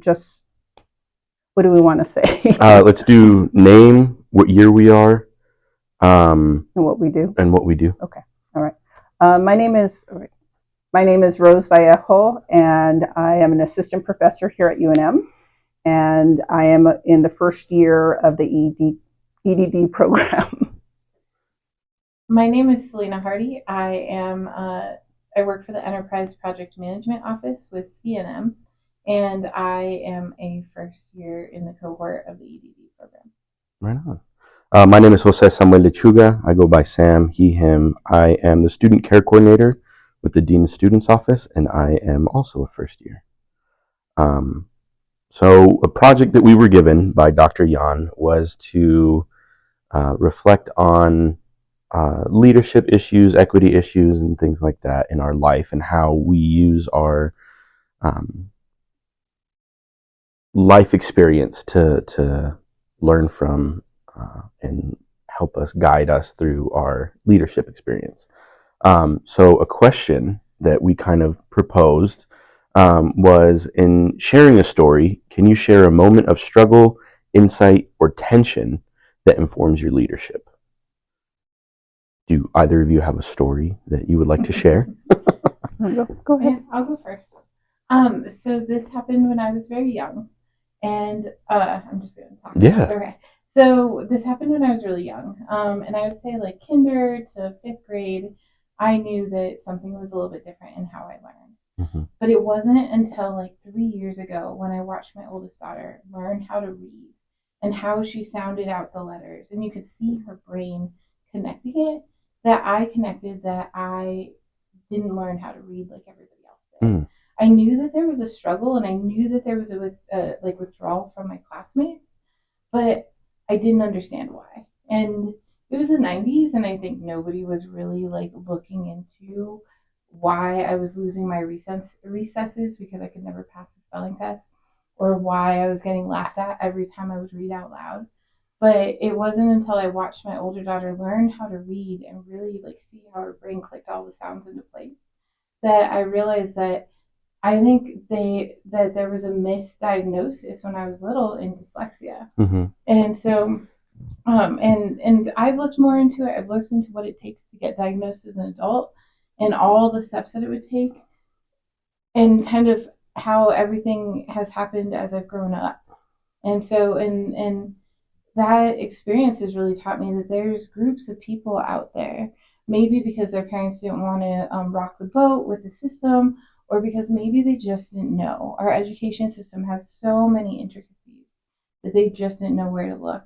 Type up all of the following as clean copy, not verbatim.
just, what do we want to say? Let's do name, what year we are, and what we do. Okay. All right. My name is Rose Vallejo, and I am an assistant professor here at UNM, and I am in the first year of the EDD program. My name is Selena Hardy. I work for the Enterprise Project Management Office with CNM, and I am a first year in the cohort of the EDD program. Right on. My name is Lechuga. I go by Sam, he, him. I am the student care coordinator with the Dean of Students Office, and I am also a first year. So a project that we were given by Dr. Yan was to reflect on leadership issues, equity issues, and things like that in our life, and how we use our life experience to learn from and help us guide us through our leadership experience. So a question that we kind of proposed was, in sharing a story, can you share a moment of struggle, insight, or tension that informs your leadership? Do either of you have a story that you would like to share? Go ahead. Yeah, I'll go first. So this happened when I was very young, and I'm just going to talk about it. Okay. So this happened when I was really young, and I would say like kinder to 5th grade, I knew that something was a little bit different in how I learned. Mm-hmm. But it wasn't until like 3 years ago when I watched my oldest daughter learn how to read and how she sounded out the letters, and you could see her brain connecting it, that I connected that I didn't learn how to read like everybody else did. Mm. I knew that there was a struggle, and I knew that there was a withdrawal from my classmates, but I didn't understand why. And it was the 90s, and I think nobody was really like looking into why I was losing my recesses because I could never pass the spelling test, or why I was getting laughed at every time I would read out loud. But it wasn't until I watched my older daughter learn how to read and really like see how her brain clicked all the sounds into place that I realized that I think that there was a misdiagnosis when I was little in dyslexia. Mm-hmm. And so and I've looked more into it. I've looked into what it takes to get diagnosed as an adult and all the steps that it would take, and kind of how everything has happened as I've grown up. And so and that experience has really taught me that there's groups of people out there, maybe because their parents didn't want to rock the boat with the system, or because maybe they just didn't know. Our education system has so many intricacies that they just didn't know where to look.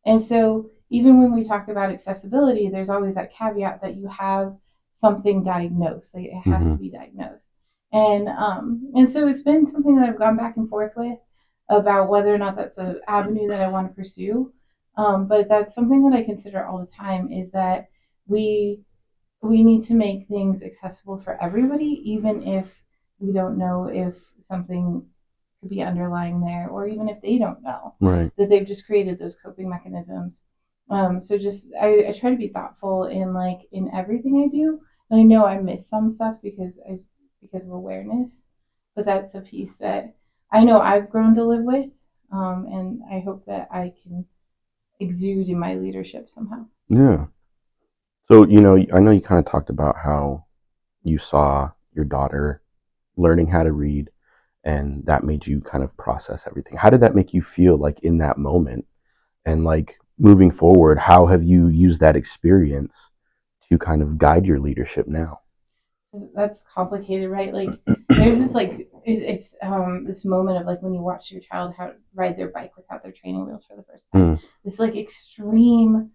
And so even when we talk about accessibility, there's always that caveat that you have something diagnosed, like it has to be diagnosed. And so it's been something that I've gone back and forth with about whether or not that's an avenue that I want to pursue. But that's something that I consider all the time, is that we need to make things accessible for everybody, even if we don't know if something could be underlying there, or even if they don't know, right, that they've just created those coping mechanisms. So just I try to be thoughtful in everything I do, and I know I miss some stuff because of awareness, but that's a piece that I know I've grown to live with, and I hope that I can exude in my leadership somehow. Yeah. So, I know you kind of talked about how you saw your daughter learning how to read, and that made you kind of process everything. How did that make you feel like in that moment? And like moving forward, how have you used that experience to kind of guide your leadership now? That's complicated, right? Like there's this it's this moment of like when you watch your child ride their bike without their training wheels for the first time. This like extreme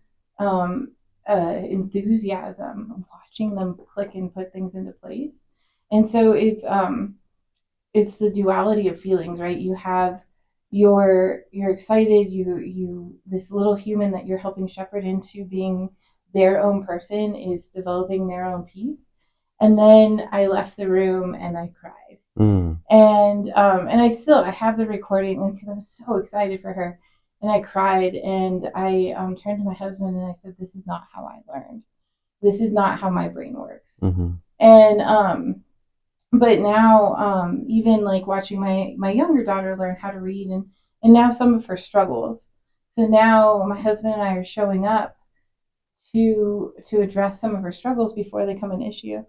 enthusiasm of watching them click and put things into place. And so it's the duality of feelings, right? You have you're excited, you this little human that you're helping shepherd into being their own person is developing their own piece. And then I left the room and I cried. And I have the recording because I'm so excited for her. And I cried, and I turned to my husband and I said, "This is not how I learned. This is not how my brain works." Mm-hmm. And but now, even like watching my younger daughter learn how to read, and now some of her struggles. So now my husband and I are showing up to address some of her struggles before they become an issue.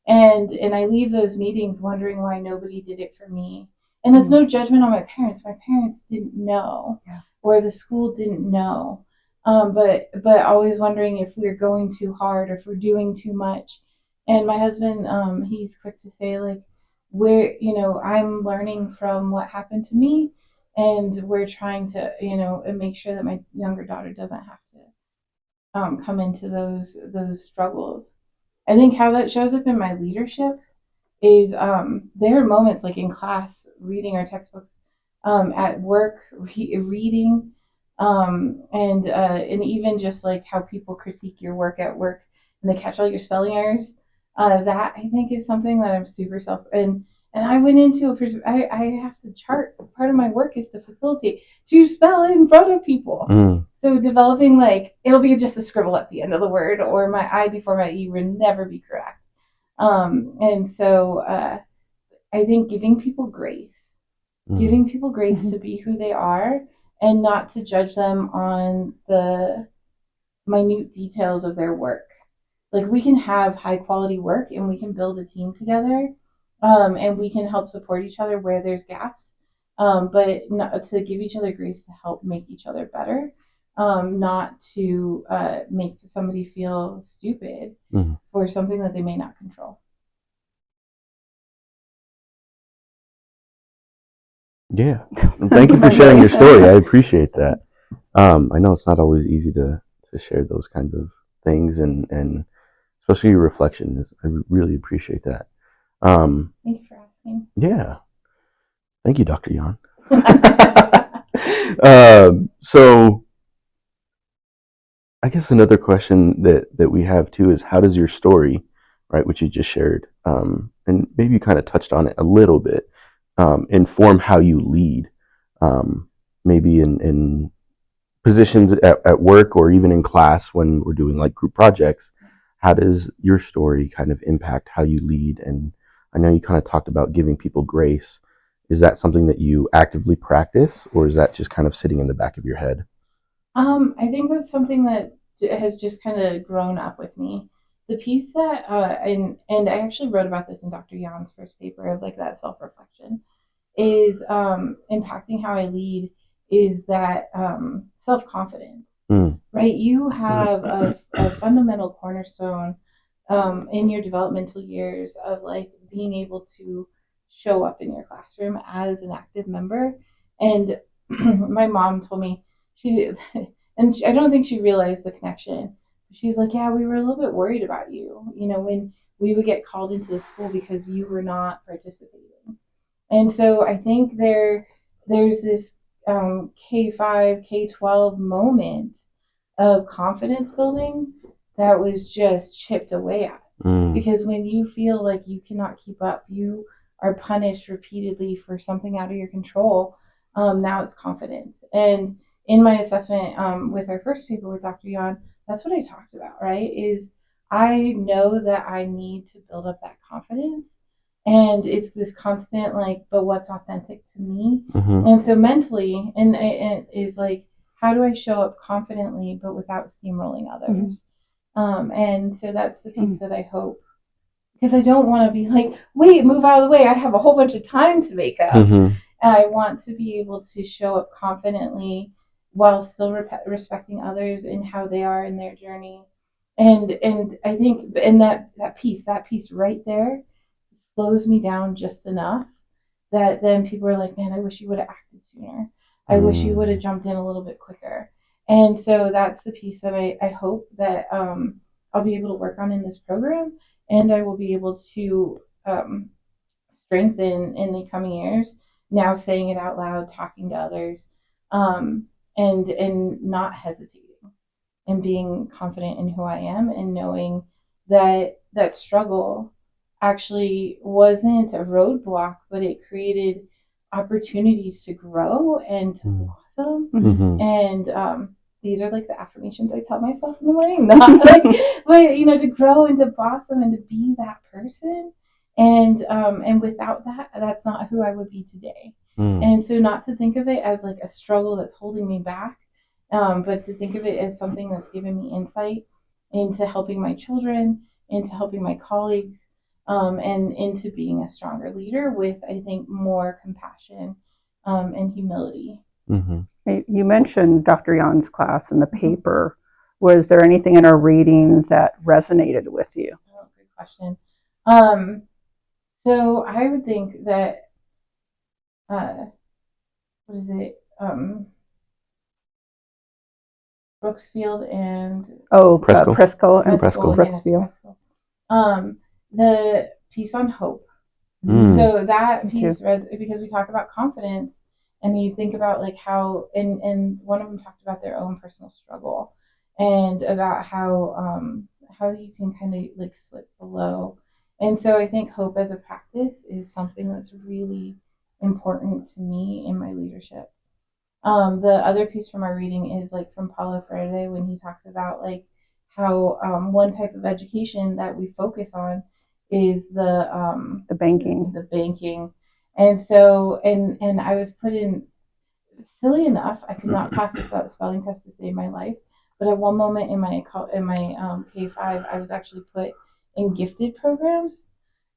And I leave those meetings wondering why nobody did it for me. And it's no judgment on my parents. My parents didn't know, or the school didn't know. But always wondering if we're going too hard or if we're doing too much. And my husband, he's quick to say, like, I'm learning from what happened to me, and we're trying to, make sure that my younger daughter doesn't have to come into those struggles. I think how that shows up in my leadership is there are moments like in class reading our textbooks, at work reading, and even just like how people critique your work at work and they catch all your spelling errors. That I think is something that I'm super and I went into I have to chart. Part of my work is to facilitate to spell in front of people. So developing, like, it'll be just a scribble at the end of the word, or my I before my E would never be correct. And so I think giving people grace to be who they are, and not to judge them on the minute details of their work. Like, we can have high quality work and we can build a team together, and we can help support each other where there's gaps, but not to give each other grace to help make each other better, not to make somebody feel stupid for something that they may not control. Yeah, thank you for sharing your story. I appreciate that. I know it's not always easy to share those kinds of things, and especially your reflections. I really appreciate that. Thank you for asking. Yeah. Thank you, Dr. Yan. So I guess another question that we have too is, how does your story, right, which you just shared, and maybe you kind of touched on it a little bit, inform how you lead, maybe in positions at work or even in class when we're doing like group projects? How does your story kind of impact how you lead? And I know you kind of talked about giving people grace. Is that something that you actively practice, or is that just kind of sitting in the back of your head? I think that's something that has just kind of grown up with me. The piece that, and I actually wrote about this in Dr. Yan's first paper of like that self-reflection, is impacting how I lead, is that self-confidence, right? You have a fundamental cornerstone in your developmental years of like being able to show up in your classroom as an active member. And my mom told me, I don't think she realized the connection. She's like, yeah, we were a little bit worried about you, when we would get called into the school because you were not participating. And so I think there's this K5, K12 moment of confidence building that was just chipped away at. Because when you feel like you cannot keep up, you are punished repeatedly for something out of your control. Now it's confidence. And in my assessment, with our first paper with Dr. Yan, that's what I talked about, right? Is I know that I need to build up that confidence. And it's this constant, like, but what's authentic to me? And so mentally, and it is like, how do I show up confidently, but without steamrolling others? And so that's the piece that I hope, because I don't want to be like, wait, move out of the way. I have a whole bunch of time to make up. And I want to be able to show up confidently while still respecting others and how they are in their journey. And I think, and that piece right there slows me down just enough that then people are like, man, I wish you would have acted sooner. I wish you would have jumped in a little bit quicker. And so that's the piece that I hope that I'll be able to work on in this program, and I will be able to strengthen in the coming years, now saying it out loud, talking to others, and not hesitating, and being confident in who I am, and knowing that that struggle actually wasn't a roadblock, but it created opportunities to grow and to blossom. And these are like the affirmations I tell myself in the morning, not like, but to grow and to blossom and to be that person. And without that, that's not who I would be today. And so not to think of it as like a struggle that's holding me back, but to think of it as something that's given me insight into helping my children, into helping my colleagues, and into being a stronger leader with, I think, more compassion and humility. You mentioned Dr. Jan's class and the paper. Was there anything in our readings that resonated with you? Oh, good question. So I would think that, what is it? Brookfield and Preskill and Brookfield. The piece on hope. So that piece, because we talk about confidence, and you think about like how, and one of them talked about their own personal struggle, and about how you can kind of like slip below. And so I think hope as a practice is something that's really important to me in my leadership. The other piece from our reading is like from Paulo Freire, when he talks about like how one type of education that we focus on is the banking. And so and I was put in, silly enough, I could not pass this spelling test to save my life, but at one moment in my K5, I was actually put in gifted programs.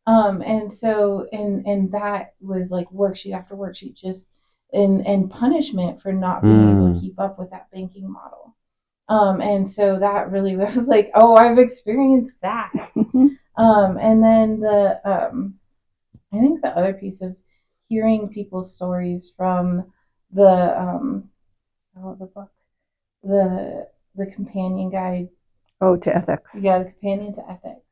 And so and that was like worksheet after worksheet, just and punishment for not being able to keep up with that banking model. And so that really was like, oh, I've experienced that. And then I think the other piece of hearing people's stories from the book, the companion guide. To ethics. Yeah, the companion to ethics.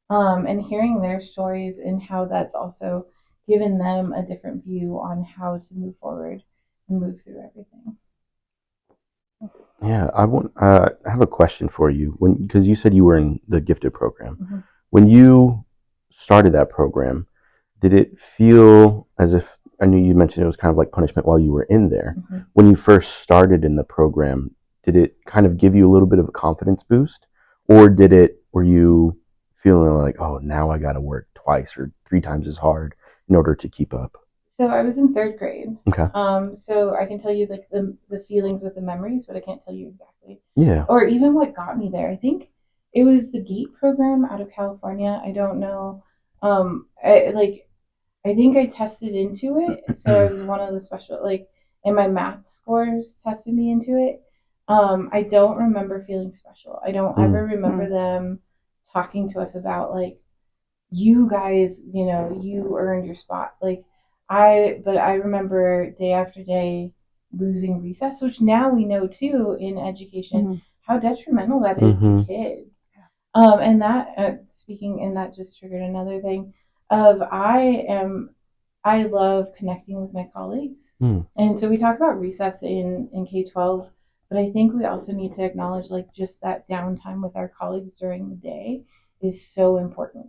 And hearing their stories and how that's also given them a different view on how to move forward and move through everything. Yeah, I have a question for you. Because you said you were in the gifted program. When you started that program, did it feel as if, I knew you mentioned it was kind of like punishment while you were in there. When you first started in the program, did it kind of give you a little bit of a confidence boost? Or were you feeling like, oh, now I got to work twice or 3 times as hard in order to keep up? So I was in 3rd grade. Okay. So I can tell you like the feelings with the memories, but I can't tell you exactly. Yeah. Or even what got me there. I think it was the GATE program out of California. I don't know. I think I tested into it. So I was one of the special, like, and my math scores tested me into it. I don't remember feeling special. I don't ever remember them talking to us about like, you guys, you earned your spot. But I remember day after day losing recess, which now we know too in education how detrimental that is to kids. And that speaking, and that just triggered another thing of I love connecting with my colleagues. And so we talk about recess in K-12, but I think we also need to acknowledge like just that downtime with our colleagues during the day is so important.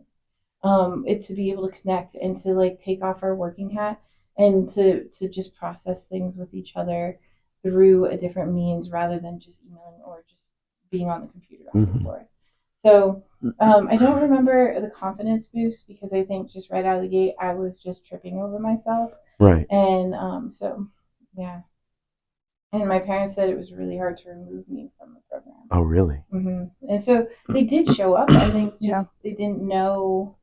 It to be able to connect and to like take off our working hat and to just process things with each other through a different means rather than just emailing or just being on the computer back and forth. So I don't remember the confidence boost because I think just right out of the gate I was just tripping over myself. Right. And so yeah. And my parents said it was really hard to remove me from the program. Oh, really? And so they did show up. I think just they didn't know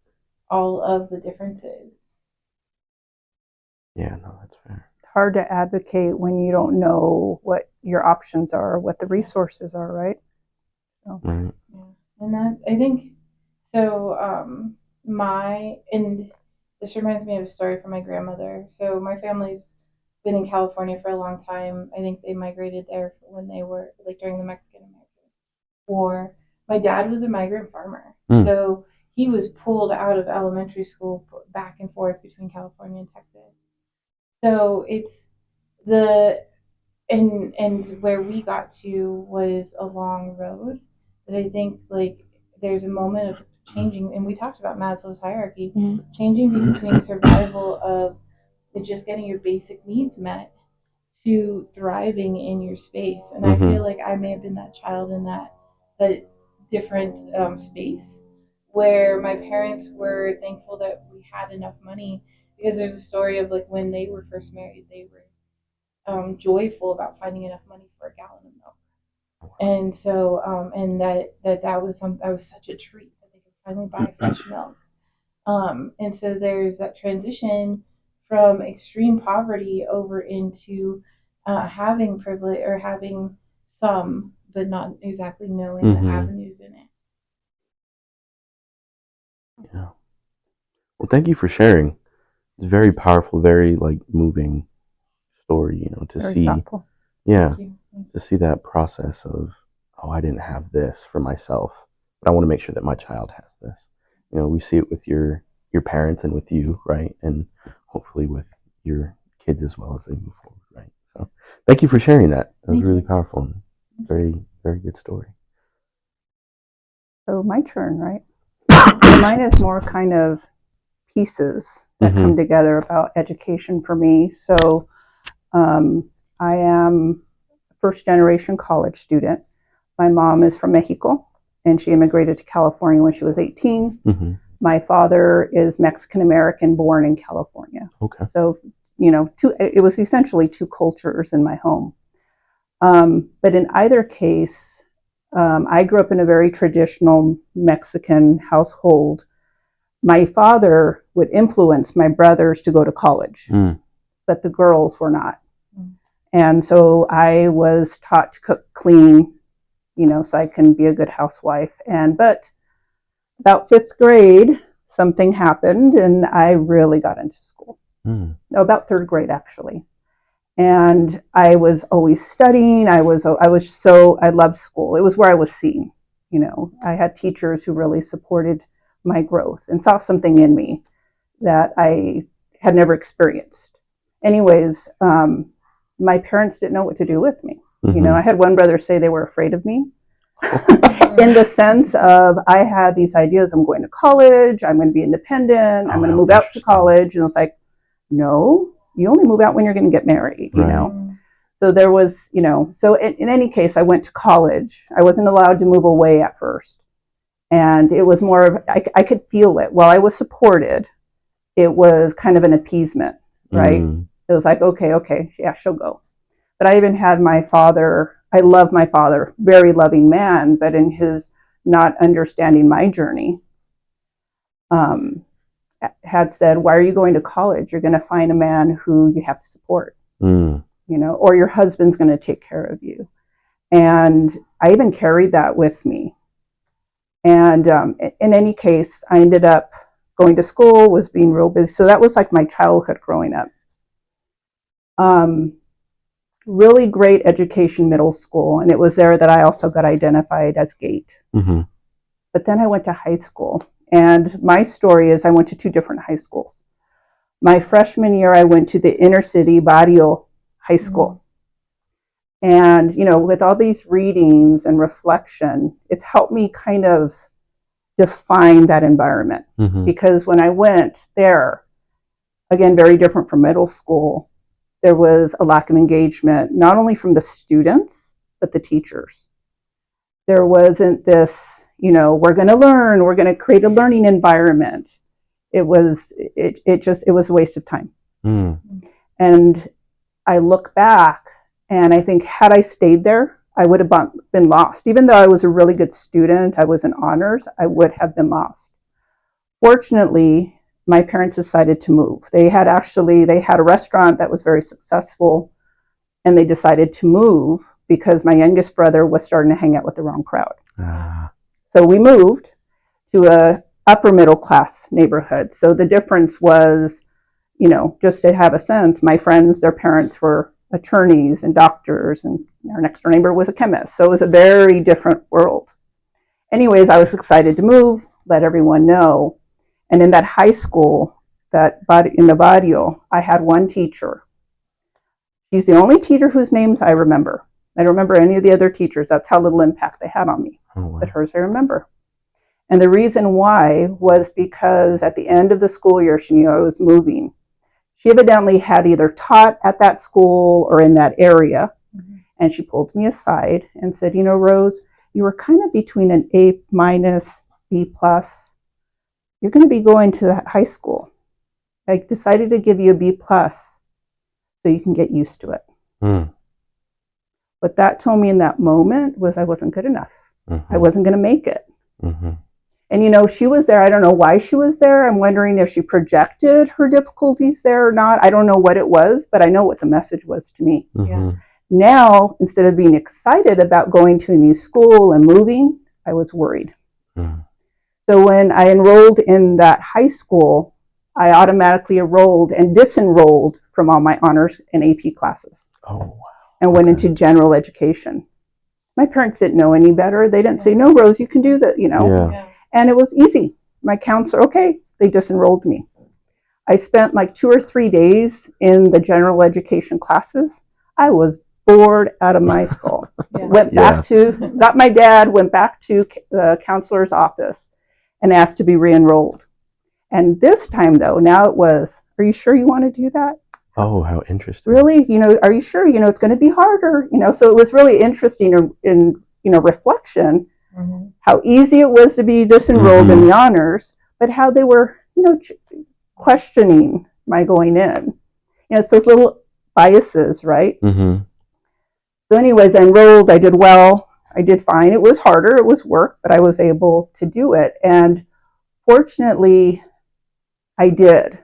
all of the differences. Yeah, no, that's fair. It's hard to advocate when you don't know what your options are, what the resources are, right? So. Right. Yeah. And that, I think, so and this reminds me of a story from my grandmother. So my family's been in California for a long time. I think they migrated there when they were, like, during the Mexican-American War. My dad was a migrant farmer. So he was pulled out of elementary school back and forth between California and Texas. So it's and where we got to was a long road. But I think like there's a moment of changing, and we talked about Maslow's hierarchy, changing between survival of just getting your basic needs met to thriving in your space. And I feel like I may have been that child in that different space. where my parents were thankful that we had enough money, because there's a story of like when they were first married, they were joyful about finding enough money for a gallon of milk. And so, and that was such a treat that they could finally buy fresh milk. And so there's that transition from extreme poverty over into having privilege, or having some, but not exactly knowing the avenues in it. Yeah. Well, thank you for sharing. It's very powerful, very like moving story, you know, to Very see, thoughtful. yeah, Thank you. to see that process of, oh, I didn't have this for myself, but I want to make sure that my child has this. You know, we see it with your parents and with you, right? And hopefully with your kids as well as they move forward, right? So thank you for sharing that. That was really powerful and very, very good story. So my turn, right? Mine is more kind of pieces that come together about education for me. So I am a first-generation college student. My mom is from Mexico, and she immigrated to California when she was 18. My father is Mexican-American, born in California. Okay. So, you know, it was essentially two cultures in my home. But in either case, I grew up in a very traditional Mexican household. My father would influence my brothers to go to college, but the girls were not. And so I was taught to cook, clean, you know, so I can be a good housewife. But about 5th grade, something happened and I really got into school. No, about 3rd grade actually. And I was always studying. I loved school. It was where I was seen. You know, I had teachers who really supported my growth and saw something in me that I had never experienced. Anyways, my parents didn't know what to do with me. You know, I had one brother say they were afraid of me in the sense of I had these ideas. I'm going to college. I'm going to be independent. I'm going to move out to college. And it's like, no, you only move out when you're going to get married, you know? So there was, you know, so in any case, I went to college. I wasn't allowed to move away at first. And it was more of, I could feel it. While I was supported, it was kind of an appeasement, right? It was like, okay, yeah, she'll go. But I even had my father, I love my father, very loving man, but in his not understanding my journey, had said, why are you going to college? You're going to find a man who you have to support, you know, or your husband's going to take care of you. And I even carried that with me. And in any case, I ended up going to school, was being real busy. So that was like my childhood growing up. Really great education, middle school. And it was there that I also got identified as GATE. But then I went to high school. And my story is I went to 2 different high schools. My freshman year, I went to the inner city Vallejo High School. And, you know, with all these readings and reflection, it's helped me kind of define that environment. Because when I went there, again, very different from middle school, there was a lack of engagement, not only from the students, but the teachers. There wasn't this, you know, we're going to learn, we're going to create a learning environment. It was a waste of time. And I look back and I think had I stayed there, I would have been lost. Even though I was a really good student, I was in honors, I would have been lost. Fortunately, my parents decided to move. They had a restaurant that was very successful, and they decided to move because my youngest brother was starting to hang out with the wrong crowd. So we moved to a upper middle class neighborhood. So the difference was, you know, just to have a sense, my friends, their parents were attorneys and doctors, and our next door neighbor was a chemist. So it was a very different world. Anyways, I was excited to move, let everyone know. And in that high school, in the Vallejo, I had one teacher. She's the only teacher whose names I remember. I don't remember any of the other teachers. That's how little impact they had on me. But hers I remember. And the reason why was because at the end of the school year, she knew I was moving. She evidently had either taught at that school or in that area. And she pulled me aside and said, you know, Rose, you were kind of between an A-, B+, you're going to be going to the high school. I decided to give you a B+ so you can get used to it. What that told me in that moment was I wasn't good enough. I wasn't going to make it. And, you know, she was there. I don't know why she was there. I'm wondering if she projected her difficulties there or not. I don't know what it was, but I know what the message was to me. Now, instead of being excited about going to a new school and moving, I was worried. So when I enrolled in that high school, I automatically enrolled and disenrolled from all my honors and AP classes. Oh, wow. And went into general education. My parents didn't know any better. They didn't say, no, Rose, you can do that, you know. And it was easy. My counselor, okay, they disenrolled me. I spent like 2 or 3 days in the general education classes. I was bored out of my skull. Went back to, got my dad, went back to the counselor's office and asked to be re-enrolled. And this time though, now it was, are you sure you want to do that? Oh, how interesting. Really? You know, are you sure? You know, it's going to be harder. You know, so it was really interesting in you know, reflection, how easy it was to be disenrolled in the honors, but how they were, you know, questioning my going in. You know, it's those little biases, right? So anyways, I enrolled, I did well, I did fine. It was harder, it was work, but I was able to do it. And fortunately, I did.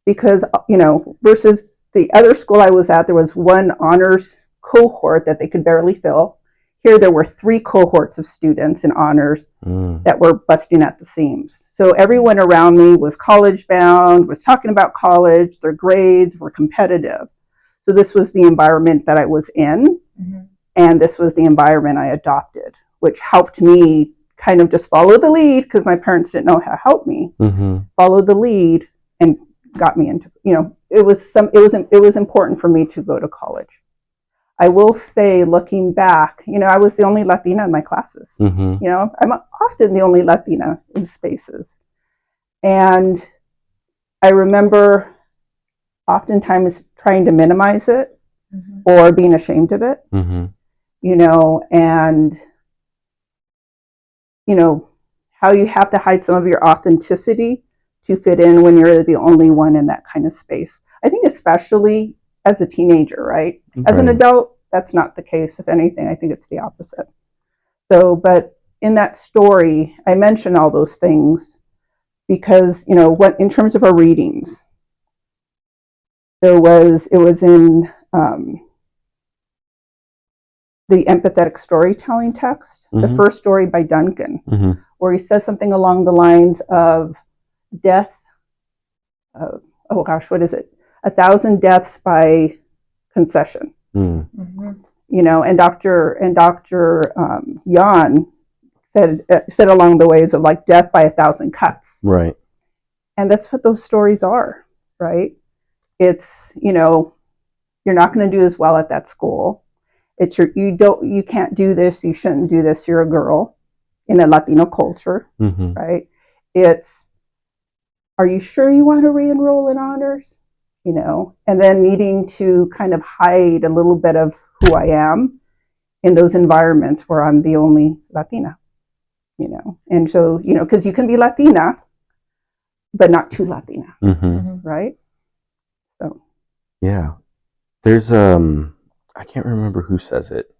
Because, you know, versus the other school I was at, there was one honors cohort that they could barely fill. Here, there were 3 cohorts of students in honors that were busting at the seams. So everyone around me was college bound, was talking about college, their grades were competitive. So this was the environment that I was in, and this was the environment I adopted, which helped me kind of just follow the lead because my parents didn't know how to help me. Follow the lead and got me into, you know, it was important for me to go to college. I will say, looking back, you know, I was the only Latina in my classes. You know, I'm often the only Latina in spaces. And I remember oftentimes trying to minimize it or being ashamed of it, you know, and, you know, how you have to hide some of your authenticity to fit in when you're the only one in that kind of space. I think especially as a teenager, right? As an adult, that's not the case. If anything, I think it's the opposite. So, but in that story, I mention all those things because, you know, what in terms of our readings, it was in the empathetic storytelling text, the first story by Duncan, where he says something along the lines of death, oh gosh, what is it? 1,000 deaths by concession. You know, and Dr. Jan said along the ways of like death by 1,000 cuts. Right. And that's what those stories are, right? It's, you know, you're not going to do as well at that school. It's you can't do this, you shouldn't do this, you're a girl in a Latino culture, right? It's, are you sure you want to re-enroll in honors? You know, and then needing to kind of hide a little bit of who I am in those environments where I'm the only Latina, you know. And so, you know, because you can be Latina, but not too Latina, right? So. Yeah. There's, I can't remember who says it.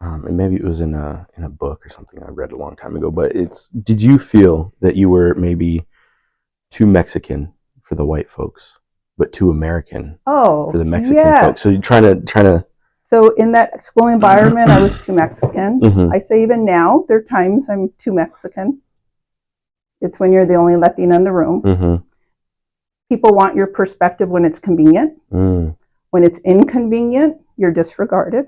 And maybe it was in a book or something I read a long time ago, but it's, did you feel that you were maybe too Mexican for the white folks, but too American for the Mexican folks? So you're trying to. So in that school environment, I was too Mexican. I say even now, there are times I'm too Mexican. It's when you're the only Latina in the room. People want your perspective when it's convenient. When it's inconvenient, you're disregarded.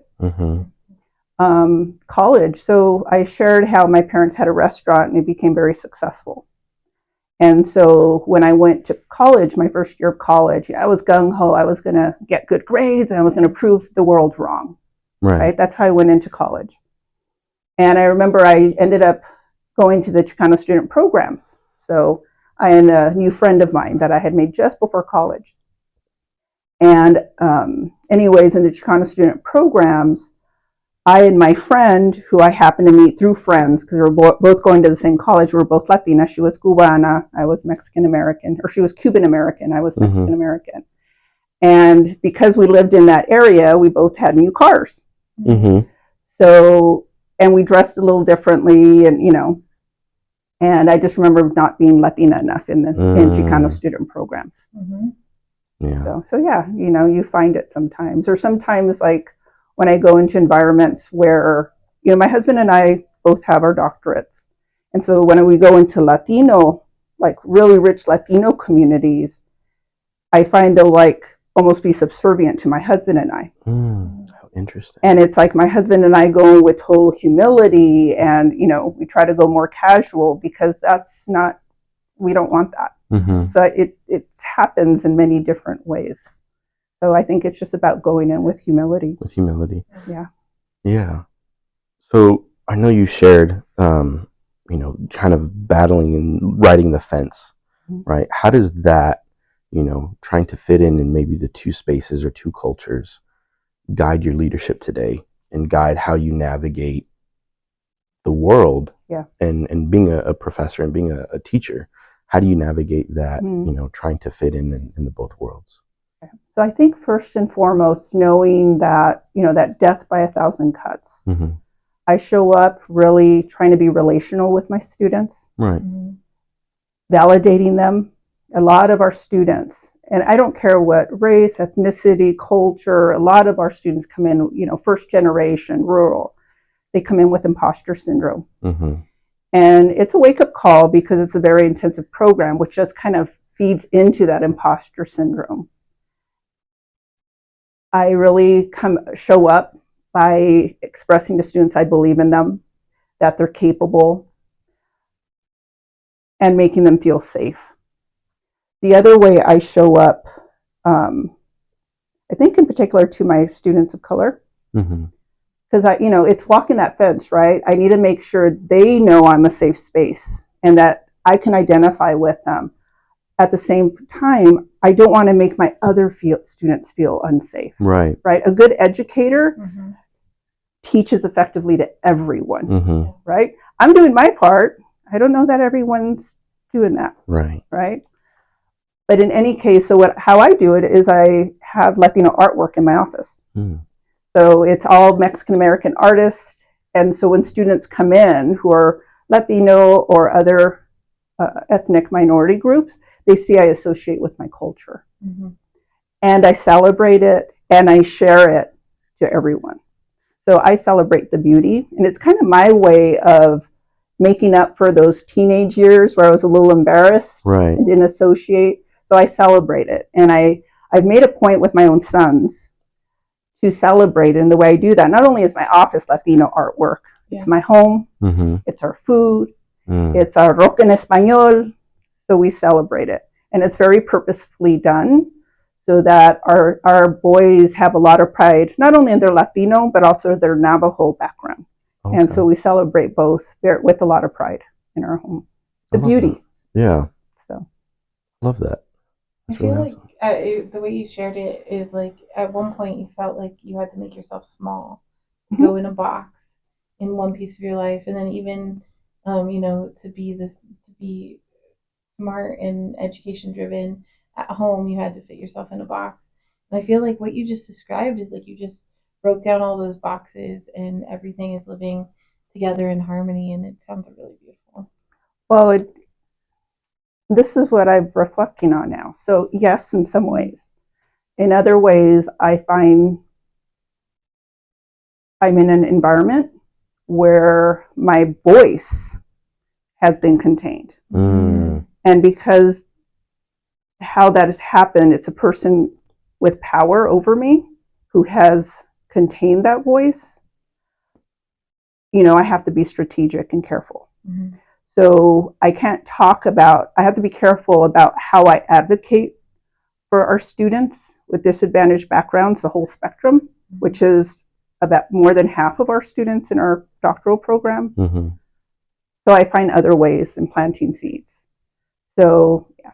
College. So I shared how my parents had a restaurant and it became very successful. And so when I went to college, my first year of college, I was gung-ho. I was going to get good grades and I was going to prove the world wrong. Right? That's how I went into college. And I remember I ended up going to the Chicano student programs. So I had a new friend of mine that I had made just before college. And anyways, in the Chicano student programs, I and my friend, who I happened to meet through friends, because we were both going to the same college, we were both Latina. She was Cubana, I was Mexican American, or she was Cuban American, I was Mexican American. And because we lived in that area, we both had new cars. So, and we dressed a little differently, and and I just remember not being Latina enough in the in Chicano student programs. Yeah. So yeah, you find it sometimes, or sometimes like when I go into environments where, my husband and I both have our doctorates. And so when we go into Latino, like really rich Latino communities, I find they'll like almost be subservient to my husband and I. How interesting. And it's like my husband and I go with total humility, and, we try to go more casual because we don't want that. So it happens in many different ways. So I think it's just about going in with humility. With humility. Yeah. Yeah. So I know you shared, kind of battling and riding the fence, right? How does that, trying to fit in maybe the two spaces or two cultures, guide your leadership today and guide how you navigate the world? Yeah. And being a professor and being a teacher, how do you navigate that, trying to fit in the both worlds? So I think first and foremost, knowing that, that death by 1,000 cuts. I show up really trying to be relational with my students. Right. Validating them. A lot of our students, and I don't care what race, ethnicity, culture, a lot of our students come in, first generation, rural. They come in with imposter syndrome. And it's a wake-up call because it's a very intensive program, which just kind of feeds into that imposter syndrome. I really show up by expressing to students I believe in them, that they're capable, and making them feel safe. The other way I show up, I think in particular to my students of color, because it's walking that fence, right? I need to make sure they know I'm a safe space and that I can identify with them. At the same time, I don't want to make my other students feel unsafe. Right. Right. A good educator teaches effectively to everyone. Right. I'm doing my part. I don't know that everyone's doing that. Right. Right. But in any case, how I do it is I have Latino artwork in my office. So it's all Mexican American artists. And so when students come in who are Latino or other ethnic minority groups, they see I associate with my culture. And I celebrate it and I share it to everyone. So I celebrate the beauty. And it's kind of my way of making up for those teenage years where I was a little embarrassed and didn't associate. So I celebrate it. And I've made a point with my own sons to celebrate it. And the way I do that, not only is my office Latino artwork, it's my home, it's our food, it's our rock en español. So we celebrate it. And it's very purposefully done so that our boys have a lot of pride, not only in their Latino, but also their Navajo background. And so we celebrate both with a lot of pride in our home. The beauty. That. Yeah. So. Love that. That's I feel really like the way you shared it is like at one point you felt like you had to make yourself small, to go in a box in one piece of your life, and then even to be smart and education driven at home, you had to fit yourself in a box. And I feel like what you just described is like you just broke down all those boxes and everything is living together in harmony, and it sounds really beautiful. Well, this is what I'm reflecting on now. So yes, in some ways. In other ways, I find I'm in an environment where my voice has been contained. And because how that has happened, it's a person with power over me who has contained that voice. I have to be strategic and careful. So I can't I have to be careful about how I advocate for our students with disadvantaged backgrounds, the whole spectrum, which is about more than half of our students in our doctoral program. So I find other ways in planting seeds. So, yeah.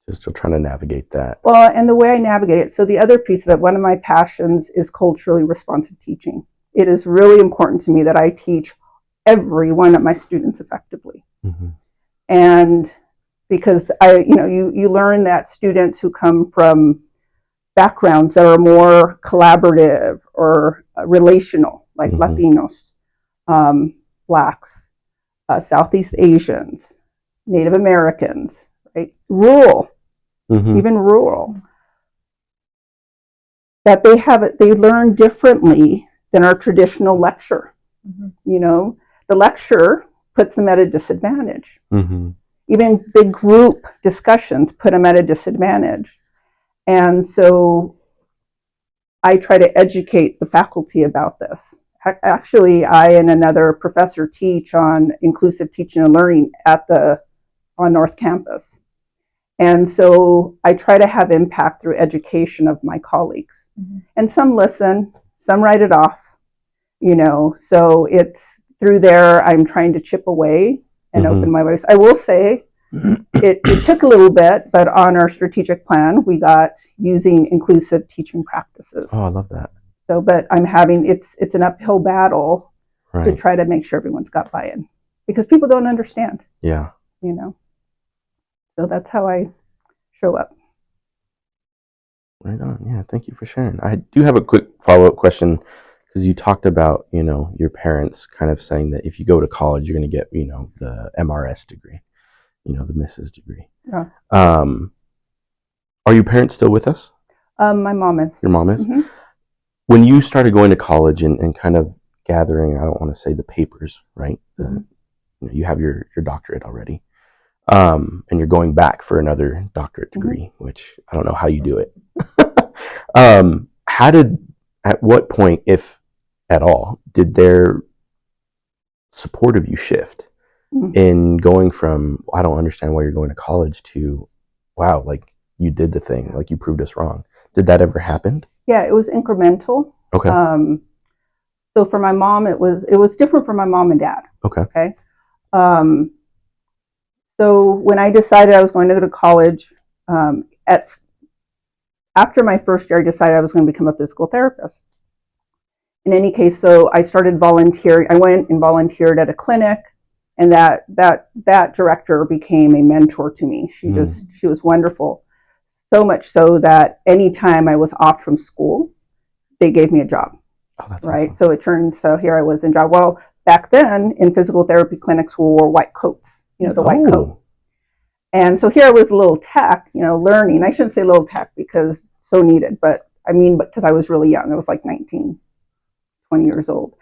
Just still trying to navigate that. Well, and the way I navigate it. So the other piece of it, one of my passions is culturally responsive teaching. it is really important to me that I teach every one of my students effectively. And because you learn that students who come from backgrounds that are more collaborative or relational, like Latinos, Blacks, Southeast Asians, Native Americans, right? Rural, even rural, that they learn differently than our traditional lecture. The lecture puts them at a disadvantage. Even big group discussions put them at a disadvantage. And so I try to educate the faculty about this. Actually, I and another professor teach on inclusive teaching and learning on North Campus. And so I try to have impact through education of my colleagues. And some listen, some write it off, so it's through there I'm trying to chip away and open my voice. I will say it took a little bit, but on our strategic plan, we got using inclusive teaching practices. Oh, I love that. So, but it's an uphill battle to try to make sure everyone's got buy-in because people don't understand. Yeah. So that's how I show up. Right on. Yeah. Thank you for sharing. I do have a quick follow-up question because you talked about, your parents kind of saying that if you go to college, you're going to get, the MRS degree, the Mrs. degree. Yeah. Are your parents still with us? My mom is. Your mom is? When you started going to college and kind of gathering, I don't want to say the papers, right? You have your doctorate already. And you're going back for another doctorate degree, which I don't know how you do it. At what point, if at all, did their support of you shift in going from, I don't understand why you're going to college to, wow, like you did the thing, like you proved us wrong. Did that ever happen? Yeah, it was incremental. Okay. So for my mom, it was different for my mom and dad. Okay. So when I decided I was going to go to college, after my first year, I decided I was going to become a physical therapist. In any case, so I started volunteering. I went and volunteered at a clinic, and that director became a mentor to me. She was wonderful. So much so that anytime I was off from school, they gave me a job. Oh, that's right. Awesome. So here I was in job. Well, back then in physical therapy clinics, we wore white coats. The white coat. And so here I was a little tech, learning. I shouldn't say little tech because so needed, but because I was really young. I was like 19, 20 years old.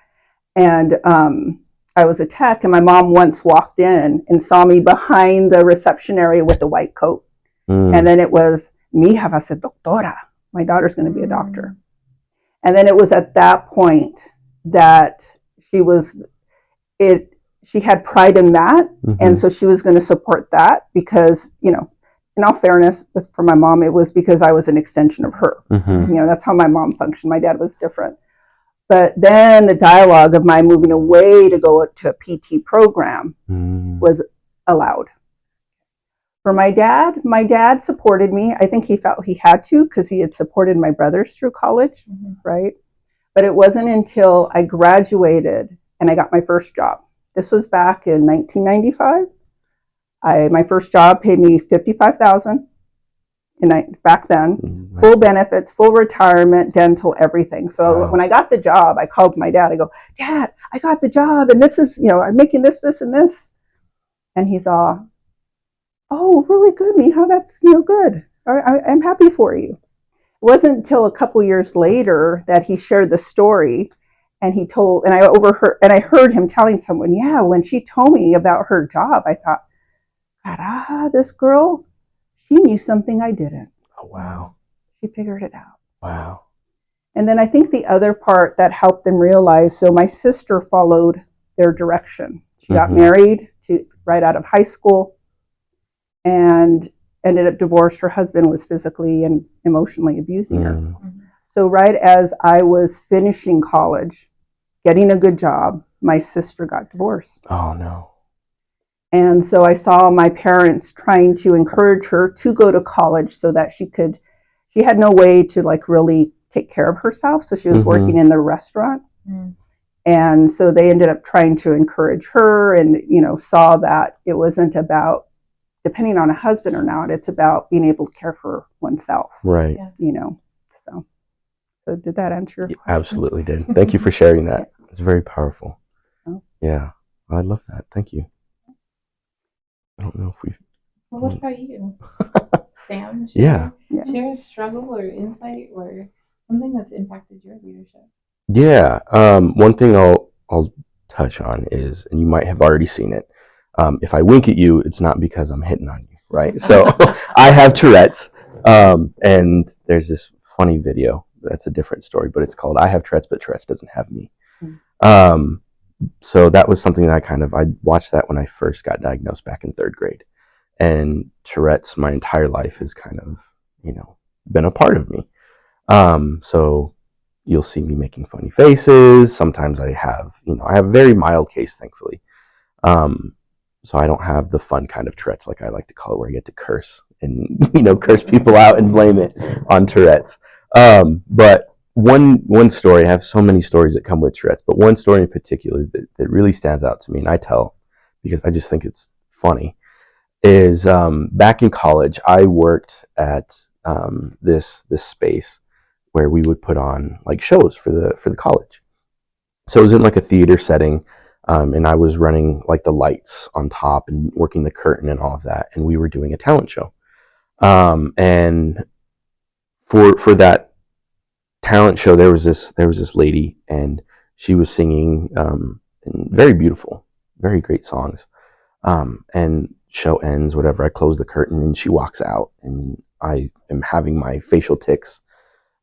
And I was a tech, and my mom once walked in and saw me behind the reception area with the white coat. And then it was, mi hija va a ser doctora. My daughter's going to be a doctor. And then it was at that point that she had pride in that. And so she was going to support that because, in all fairness, for my mom, it was because I was an extension of her. That's how my mom functioned. My dad was different. But then the dialogue of my moving away to go to a PT program was allowed. For my dad supported me. I think he felt he had to because he had supported my brothers through college, right? But it wasn't until I graduated and I got my first job. This was back in 1995. My first job paid me $55,000, and back then, full benefits, full retirement, dental, everything. So when I got the job, I called my dad. I go, Dad, I got the job, and this is, I'm making this, and this. And he's all, oh, really good, Mija. That's good. I'm happy for you. It wasn't until a couple years later that he shared the story. And I heard him telling someone, yeah, when she told me about her job, I thought, God, this girl, she knew something I didn't. Oh, wow. She figured it out. Wow. And then I think the other part that helped them realize, so my sister followed their direction. She got married right out of high school and ended up divorced. Her husband was physically and emotionally abusing her. So right as I was finishing college, getting a good job, my sister got divorced. Oh, no. And so I saw my parents trying to encourage her to go to college so that she had no way to really take care of herself. So she was working in the restaurant. And so they ended up trying to encourage her, and saw that it wasn't about depending on a husband or not. It's about being able to care for oneself. Right. So did that answer your question? Absolutely did. Thank you for sharing that. It's very powerful. Oh. Yeah, I love that. Thank you. I don't know if we. Well, what about you, Sam? Share a struggle or insight or something that's impacted your leadership. Yeah. One thing I'll touch on is, and you might have already seen it. If I wink at you, it's not because I'm hitting on you, right? So I have Tourette's, and there's this funny video. That's a different story, but it's called "I Have Tourette's, but Tourette's Doesn't Have Me." So that was something that I watched that when I first got diagnosed back in 3rd grade, and Tourette's my entire life has kind of been a part of me. So you'll see me making funny faces. Sometimes I have a very mild case, thankfully. So I don't have the fun kind of Tourette's, like I like to call it, where I get to curse and curse people out and blame it on Tourette's. But one story, I have so many stories that come with Tourette's, but one story in particular that really stands out to me, and I tell because I just think it's funny, is back in college, I worked at this space where we would put on like shows for the college. So it was in like a theater setting, and I was running like the lights on top and working the curtain and all of that, and we were doing a talent show. And for that talent show, there was this lady, and she was singing very beautiful, very great songs. And show ends, whatever. I close the curtain, and she walks out, and I am having my facial tics.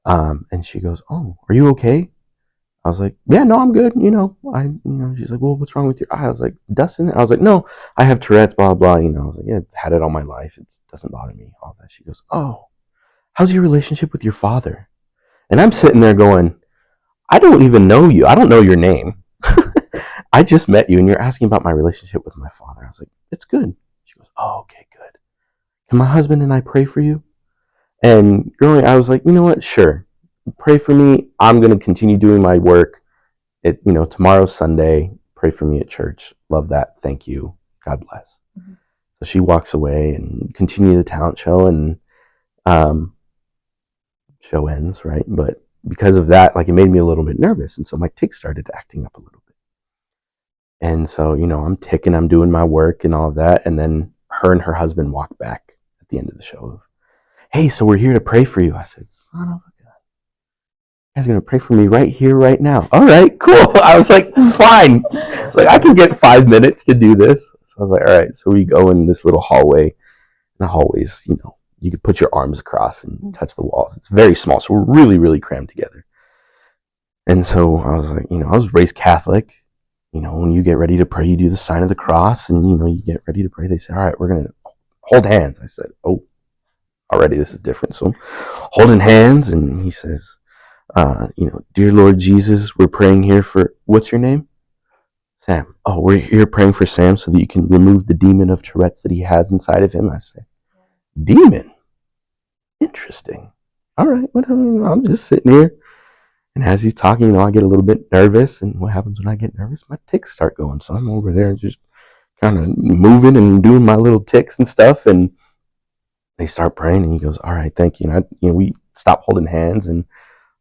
And she goes, "Oh, are you okay?" I was like, "Yeah, no, I'm good." She's like, "Well, what's wrong with your eye?" I was like, "Dust in it." I was like, "No, I have Tourette's, blah, blah." I was like, "Yeah, I've had it all my life. It doesn't bother me." All that. She goes, "Oh, how's your relationship with your father?" And I'm sitting there going, "I don't even know you. I don't know your name. I just met you, and you're asking about my relationship with my father." I was like, "It's good." She goes, "Oh, okay, good. Can my husband and I pray for you?" And growing, I was like, "You know what? Sure. Pray for me. I'm going to continue doing my work. Tomorrow's Sunday. Pray for me at church. Love that. Thank you. God bless." Mm-hmm. So she walks away and continue the talent show, and show ends, right? But because of that, like, it made me a little bit nervous, and so my tics started acting up a little bit. And so, I'm ticking, I'm doing my work and all of that, and then her and her husband walk back at the end of the show. "Hey, so we're here to pray for you." I said, "Son of a gun. You guys are going to pray for me right here, right now." "All right, cool." I was like, "Fine." It's like, I can get 5 minutes to do this. So I was like, all right. So we go in this little hallway. The hallways, you could put your arms across and touch the walls. It's very small, so we're really, really crammed together. And so I was like, I was raised Catholic. When you get ready to pray, you do the sign of the cross, and you get ready to pray. They say, "All right, we're going to hold hands." I said, "Oh, already this is different." So holding hands, and he says, "Dear Lord Jesus, we're praying here for," "What's your name?" "Sam." "Oh, we're here praying for Sam so that you can remove the demon of Tourette's that he has inside of him." I say, "Demon? Interesting. All right, whatever." I'm just sitting here, and as he's talking, I get a little bit nervous. And what happens when I get nervous? My tics start going. So I'm over there just kind of moving and doing my little tics and stuff. And they start praying, and he goes, "All right, thank you." And we stop holding hands, and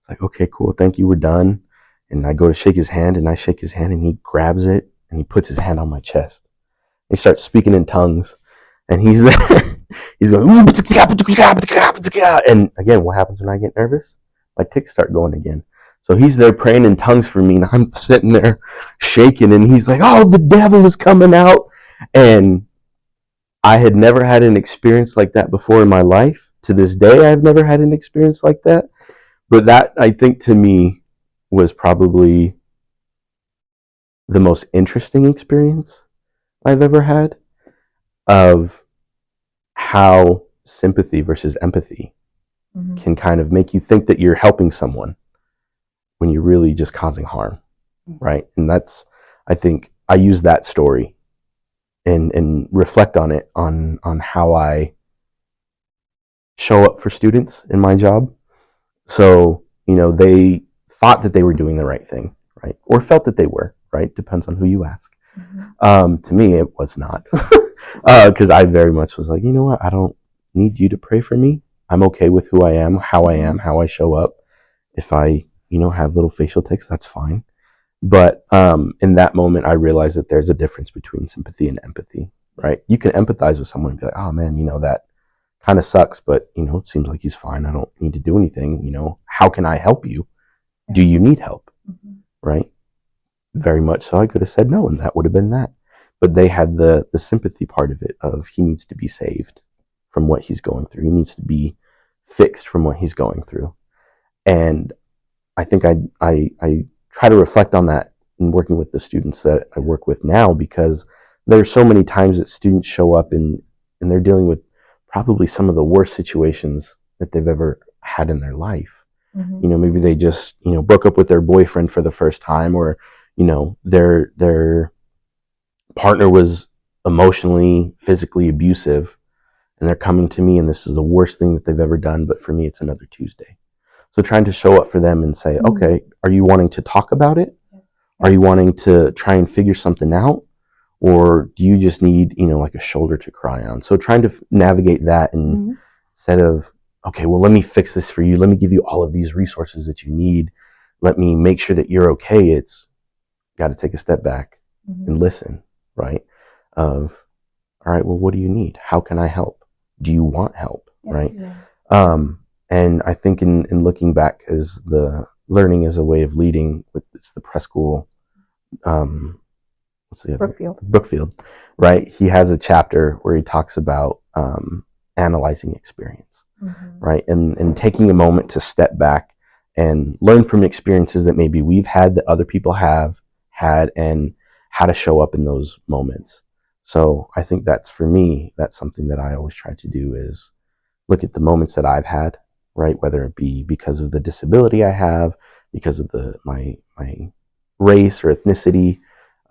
like, "Okay, cool, thank you, we're done." And I go to shake his hand, and I shake his hand, and he grabs it, and he puts his hand on my chest. He starts speaking in tongues, and he's there. He's going, and again, what happens when I get nervous? My tics start going again. So he's there praying in tongues for me, and I'm sitting there shaking, and he's like, "Oh, the devil is coming out." And I had never had an experience like that before in my life. To this day, I've never had an experience like that. But that, I think, to me, was probably the most interesting experience I've ever had of how sympathy versus empathy can kind of make you think that you're helping someone when you're really just causing harm, right? And that's, I think, I use that story and reflect on it, on how I show up for students in my job. So, they thought that they were doing the right thing, right? Or felt that they were, right? Depends on who you ask. To me, it was not, because I very much was like, you know what? I don't need you to pray for me. I'm okay with who I am, how I show up. If I, have little facial tics, that's fine. But in that moment, I realized that there's a difference between sympathy and empathy, right? You can empathize with someone and be like, oh man, that kind of sucks, but it seems like he's fine. I don't need to do anything. How can I help you? Do you need help? Right? Very much so. I could have said no, and that would have been that. But they had the sympathy part of it, of he needs to be saved from what he's going through. He needs to be fixed from what he's going through. And I think I try to reflect on that in working with the students that I work with now, because there's so many times that students show up and they're dealing with probably some of the worst situations that they've ever had in their life. Maybe they just, broke up with their boyfriend for the first time, or, their partner was emotionally, physically abusive, and they're coming to me and this is the worst thing that they've ever done, but for me, it's another Tuesday. So trying to show up for them and say, okay, are you wanting to talk about it? Are you wanting to try and figure something out? Or do you just need, like a shoulder to cry on? So trying to navigate that, and instead of, okay, well, let me fix this for you. Let me give you all of these resources that you need. Let me make sure that you're okay. It's got to take a step back and listen, right? All right, well, what do you need? How can I help? Do you want help, right? And I think in looking back, as the learning as a way of leading, it's the Preskill, Brookfield, right? He has a chapter where he talks about analyzing experience, right? And taking a moment to step back and learn from experiences that maybe we've had, that other people have had, and how to show up in those moments. So I think that's, for me, that's something that I always try to do, is look at the moments that I've had, right? Whether it be because of the disability I have, because of my race or ethnicity,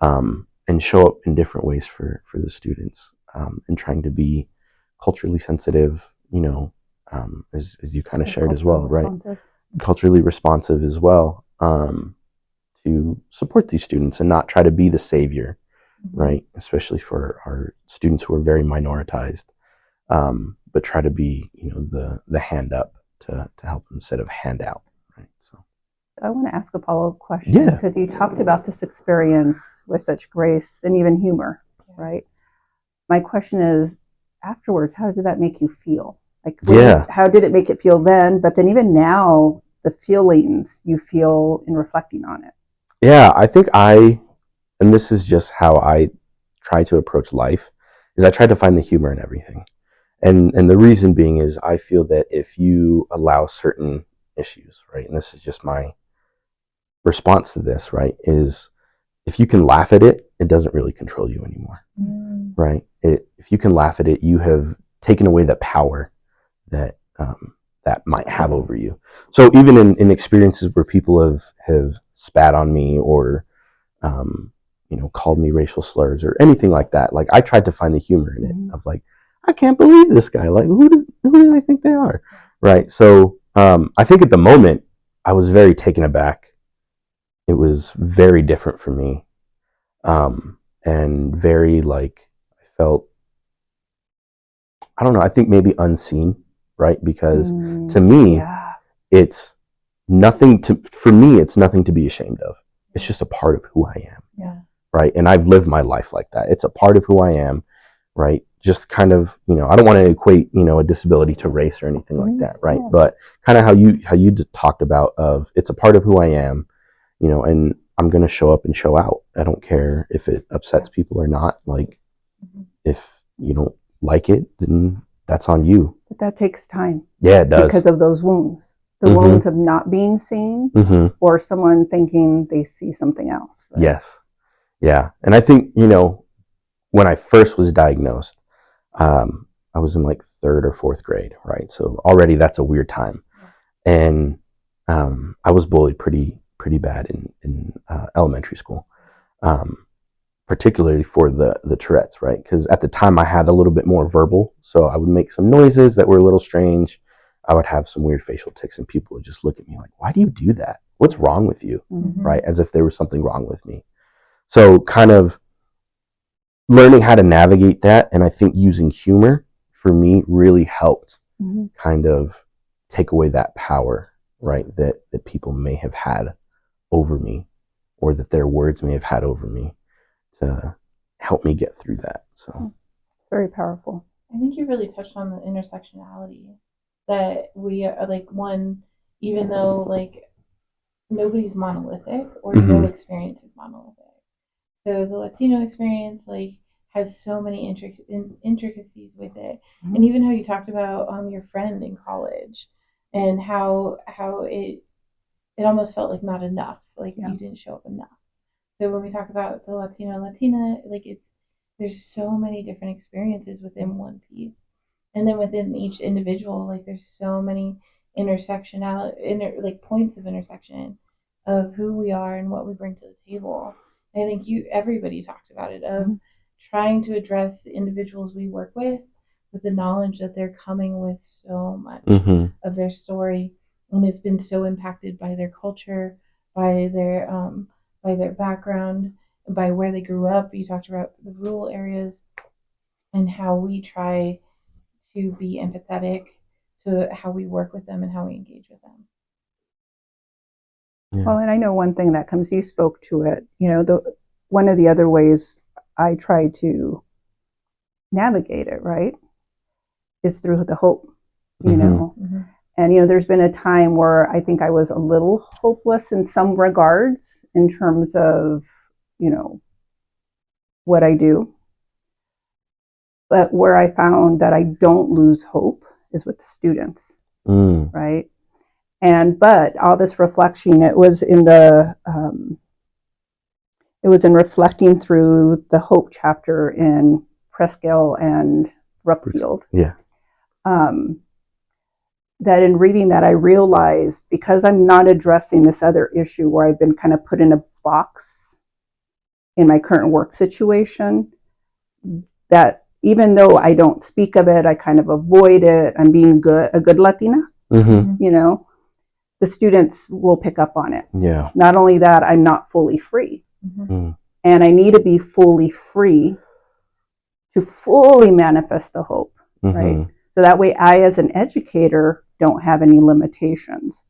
and show up in different ways for the students, and trying to be culturally sensitive, as you kind of shared as well, right? Culturally responsive as well, to support these students and not try to be the savior, right? Especially for our students who are very minoritized, but try to be, the hand up to help them instead of hand out, right? So I want to ask a follow-up question, because you talked about this experience with such grace and even humor, right? My question is, afterwards, how did that make you feel? Like, how did it make it feel then? But then even now, the feelings you feel in reflecting on it. Yeah, I think and this is just how I try to approach life, is I try to find the humor in everything. And the reason being is, I feel that if you allow certain issues, right, and this is just my response to this, right, is if you can laugh at it, it doesn't really control you anymore, right? If you can laugh at it, you have taken away the power that that might have over you. So even in experiences where people have spat on me, or called me racial slurs or anything like that, like, I tried to find the humor in it, of like, I can't believe this guy, like, who do they think they are, right? So I think at the moment I was very taken aback. It was very different for me, and very, like, I felt, I don't know, I think maybe unseen, right? Because to me, it's nothing to be ashamed of. It's just a part of who I am, right? And I've lived my life like that. It's a part of who I am, right? Just kind of, I don't want to equate, a disability to race or anything like that, right? But kind of how you talked about, of it's a part of who I am, and I'm going to show up and show out. I don't care if it upsets people or not. Like, if you don't like it, then that's on you. But that takes time. Yeah, it does. Because of those wounds. The wounds of not being seen, or someone thinking they see something else. Right? Yes. Yeah. And I think, when I first was diagnosed, I was in like 3rd or 4th grade, right? So already that's a weird time. And I was bullied pretty bad in elementary school, particularly for the Tourette's, right? Because at the time I had a little bit more verbal, so I would make some noises that were a little strange. I would have some weird facial tics, and people would just look at me like, why do you do that? what's wrong with you, Mm-hmm. right? As if there was something wrong with me. So kind of learning how to navigate that, and I think using humor for me really helped Mm-hmm. kind of take away that power, right, that people may have had over me, or that their words may have had over me, to help me get through that. So very powerful. I think you really touched on the intersectionality, that we are like one, even though like nobody's monolithic, or Mm-hmm. no experience is monolithic. So the Latino experience like has so many intricacies with it, Mm-hmm. and even how you talked about your friend in college, and how it almost felt like not enough, like you didn't show up enough. So when we talk about the Latino and Latina, like there's so many different experiences within one piece, and then within each individual, like there's so many like points of intersection of who we are and what we bring to the table. And I think everybody talked about it, of Mm-hmm. trying to address the individuals we work with the knowledge that they're coming with so much mm-hmm. of their story, and it's been so impacted by their culture, by their background, by where they grew up. You talked about the rural areas, and how we try to be empathetic to how we work with them and how we engage with them. Yeah. Well, and I know one thing that comes, you spoke to it, one of the other ways I try to navigate it, right, is through the hope, you know. Mm-hmm. And, there's been a time where I think I was a little hopeless in some regards in terms of, what I do. But where I found that I don't lose hope is with the students, right? But all this reflection, it was in reflecting through the hope chapter in Preskill and Brookfield. Yeah. That in reading that, I realized, because I'm not addressing this other issue where I've been kind of put in a box in my current work situation, that even though I don't speak of it, I kind of avoid it, I'm being a good Latina, mm-hmm. The students will pick up on it. Yeah. Not only that, I'm not fully free. Mm-hmm. And I need to be fully free to fully manifest the hope, mm-hmm. right? So that way I, as an educator, don't have any limitations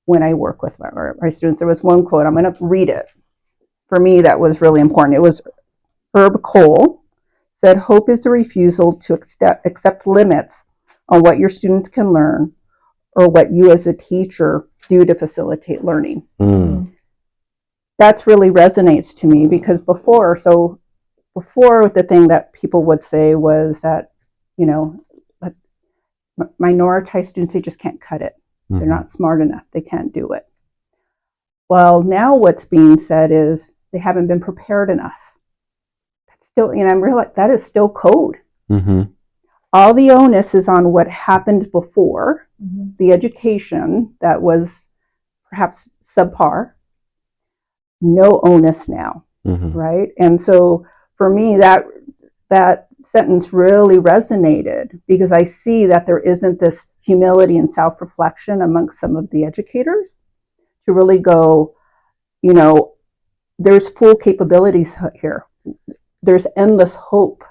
when I work with my students. There was one quote, I'm going to read it. For me, that was really important. It was Herb Cole said, "Hope is the refusal to accept limits on what your students can learn or what you as a teacher do to facilitate learning." That's really resonates to me, because before the thing that people would say was that, minoritized students, they just can't cut it. Mm-hmm. They're not smart enough. They can't do it. Well, now what's being said is they haven't been prepared enough. That's still, I'm realizing that is still code. Mm-hmm. All the onus is on what happened before, the education that was perhaps subpar. No onus now, right? And so for me, that sentence really resonated, because I see that there isn't this humility and self-reflection amongst some of the educators to really go, there's full capabilities here. There's endless hope.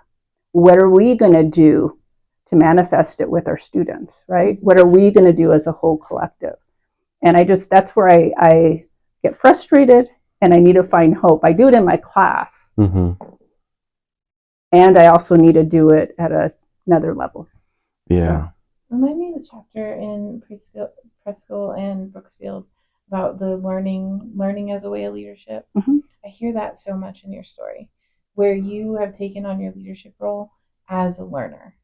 What are we going to do to manifest it with our students, right? What are we going to do as a whole collective? And that's where I get frustrated, and I need to find hope. I do it in my class. And I also need to do it at another level. Yeah. So, remind me of the chapter in Preskill and Brookfield about the learning as a way of leadership. I hear that so much in your story, where you have taken on your leadership role as a learner,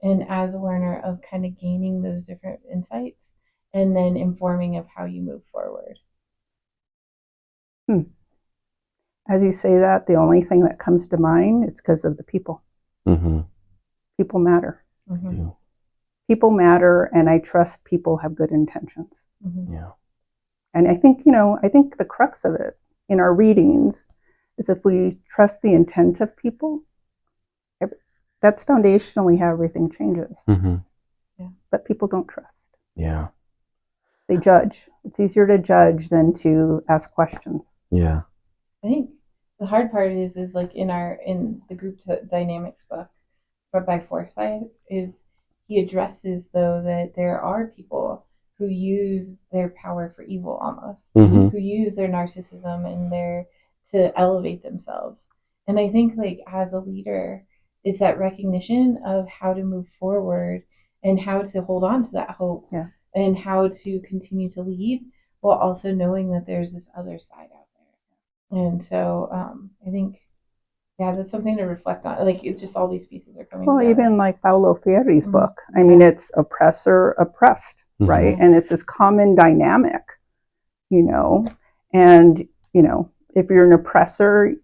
and as a learner of kind of gaining those different insights and then informing of how you move forward. As you say that, the only thing that comes to mind is because of the people. People matter. Yeah. People matter, and I trust people have good intentions. Yeah. And I think, the crux of it in our readings is, if we trust the intent of people, that's foundationally how everything changes. Yeah. But people don't trust. Yeah. They judge. It's easier to judge than to ask questions. Yeah. I think the hard part is like in the group dynamics book by Forsyth is he addresses though that there are people who use their power for evil almost, who use their narcissism and to elevate themselves. And I think like as a leader, it's that recognition of how to move forward and how to hold on to that hope and how to continue to lead while also knowing that there's this other side out there. And so I think, that's something to reflect on. Like it's just all these pieces are coming together. Even like Paulo Freire's book. I mean, it's oppressor, oppressed, right? And it's this common dynamic, and, if you're an oppressor,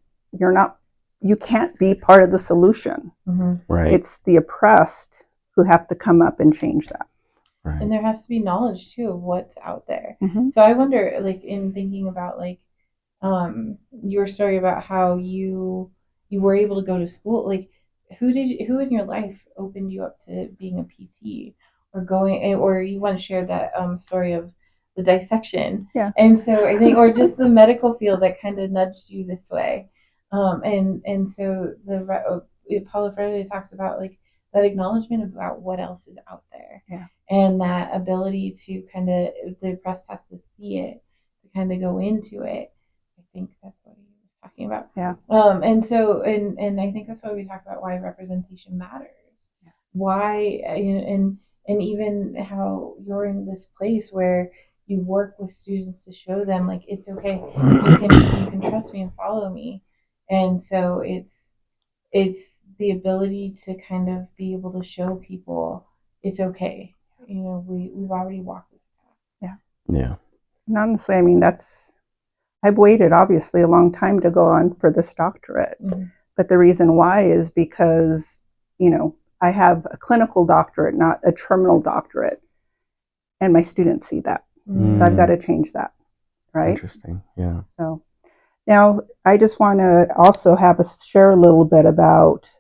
you can't be part of the solution. Right. It's the oppressed who have to come up and change that. Right. And there has to be knowledge too of what's out there. So I wonder, like in thinking about like your story about how you were able to go to school, like who in your life opened you up to being a PT or you want to share that story of the dissection. And so I think, or just the medical field that kind of nudged you this way. And so Paulo Freire talks about like that acknowledgement about what else is out there. And that ability to kind of, the oppressed has to see it, to kind of go into it. I think that's what he was talking about. And so, and I think that's why we talk about why representation matters. Why, and even how you're in this place where you work with students to show them like it's okay, you can trust me and follow me. And so it's the ability to kind of be able to show people it's okay. We've already walked this path. Yeah. And honestly, I mean, I've waited obviously a long time to go on for this doctorate. But the reason why is because, I have a clinical doctorate, not a terminal doctorate. And my students see that. So I've got to change that. Right? Interesting. Yeah. So now I just want to also share a little bit about,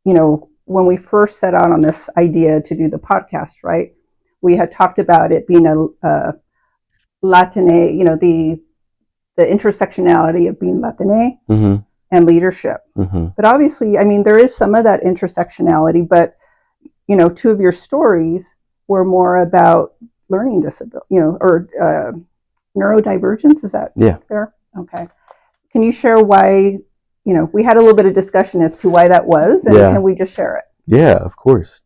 when we first set out on this idea to do the podcast, right? We had talked about it being a Latine, the intersectionality of being Latine and leadership. But obviously, I mean, there is some of that intersectionality, but, two of your stories were more about learning disability, or neurodivergence. Is that fair? Okay. Can you share why, we had a little bit of discussion as to why that was, and can we just share it? Yeah, of course.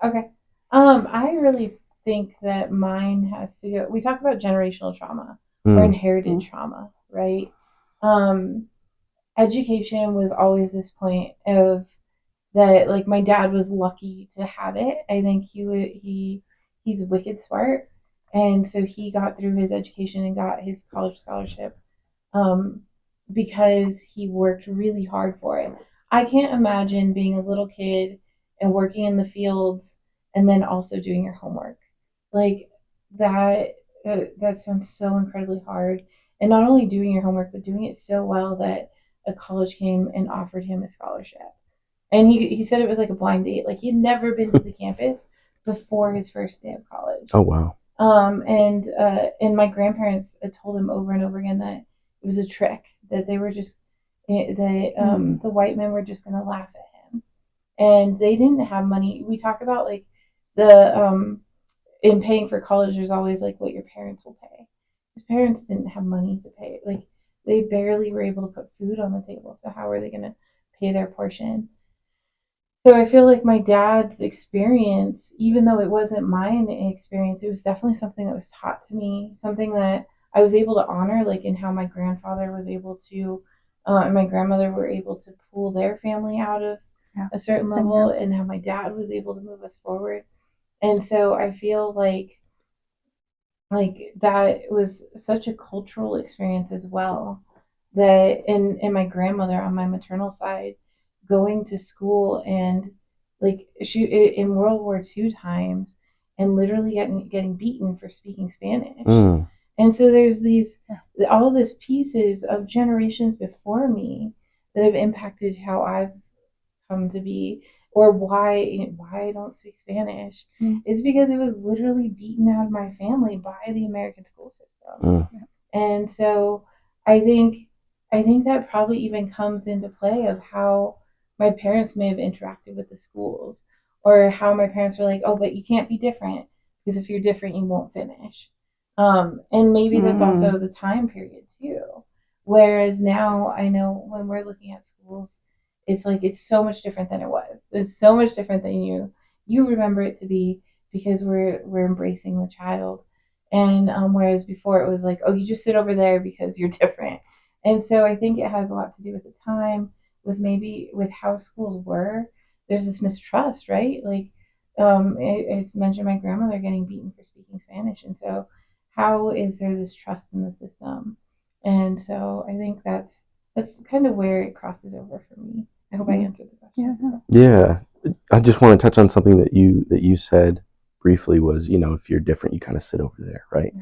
Okay. I really think that mine has to go, we talk about generational trauma or inherited trauma, right? Education was always this point of that, like my dad was lucky to have it. I think he's wicked smart. And so he got through his education and got his college scholarship because he worked really hard for it. I can't imagine being a little kid and working in the fields and then also doing your homework. Like that sounds so incredibly hard. And not only doing your homework, but doing it so well that a college came and offered him a scholarship. And he said it was like a blind date. Like he'd never been to the campus before his first day of college. Oh, wow. And my grandparents had told him over and over again that it was a trick, that they were just, the white men were just going to laugh at him. And they didn't have money. We talk about like in paying for college, there's always like what your parents will pay. His parents didn't have money to pay. Like they barely were able to put food on the table. So how are they going to pay their portion? So I feel like my dad's experience, even though it wasn't my experience, it was definitely something that was taught to me, something that I was able to honor, like in how my grandfather was able to, and my grandmother were able to pull their family out of a certain level, and how my dad was able to move us forward. And so I feel like that was such a cultural experience as well, that and my grandmother on my maternal side, going to school and like she in World War II times and literally getting beaten for speaking Spanish. And so there's all these pieces of generations before me that have impacted how I've come to be. or why I don't speak Spanish, is because it was literally beaten out of my family by the American school system. And so I think that probably even comes into play of how my parents may have interacted with the schools, or how my parents were like, oh, but you can't be different, because if you're different, you won't finish. And maybe that's also the time period too. Whereas now I know when we're looking at schools, it's like it's so much different than it was. It's so much different than you remember it to be, because we're embracing the child. And whereas before it was like, oh, you just sit over there because you're different. And so I think it has a lot to do with the time, with maybe with how schools were. There's this mistrust, right? Like it's mentioned my grandmother getting beaten for speaking Spanish, and so how is there this trust in the system? And so I think that's kind of where it crosses over for me. I hope I answered the question. Yeah, I just want to touch on something that you said briefly was, if you're different, you kind of sit over there, right?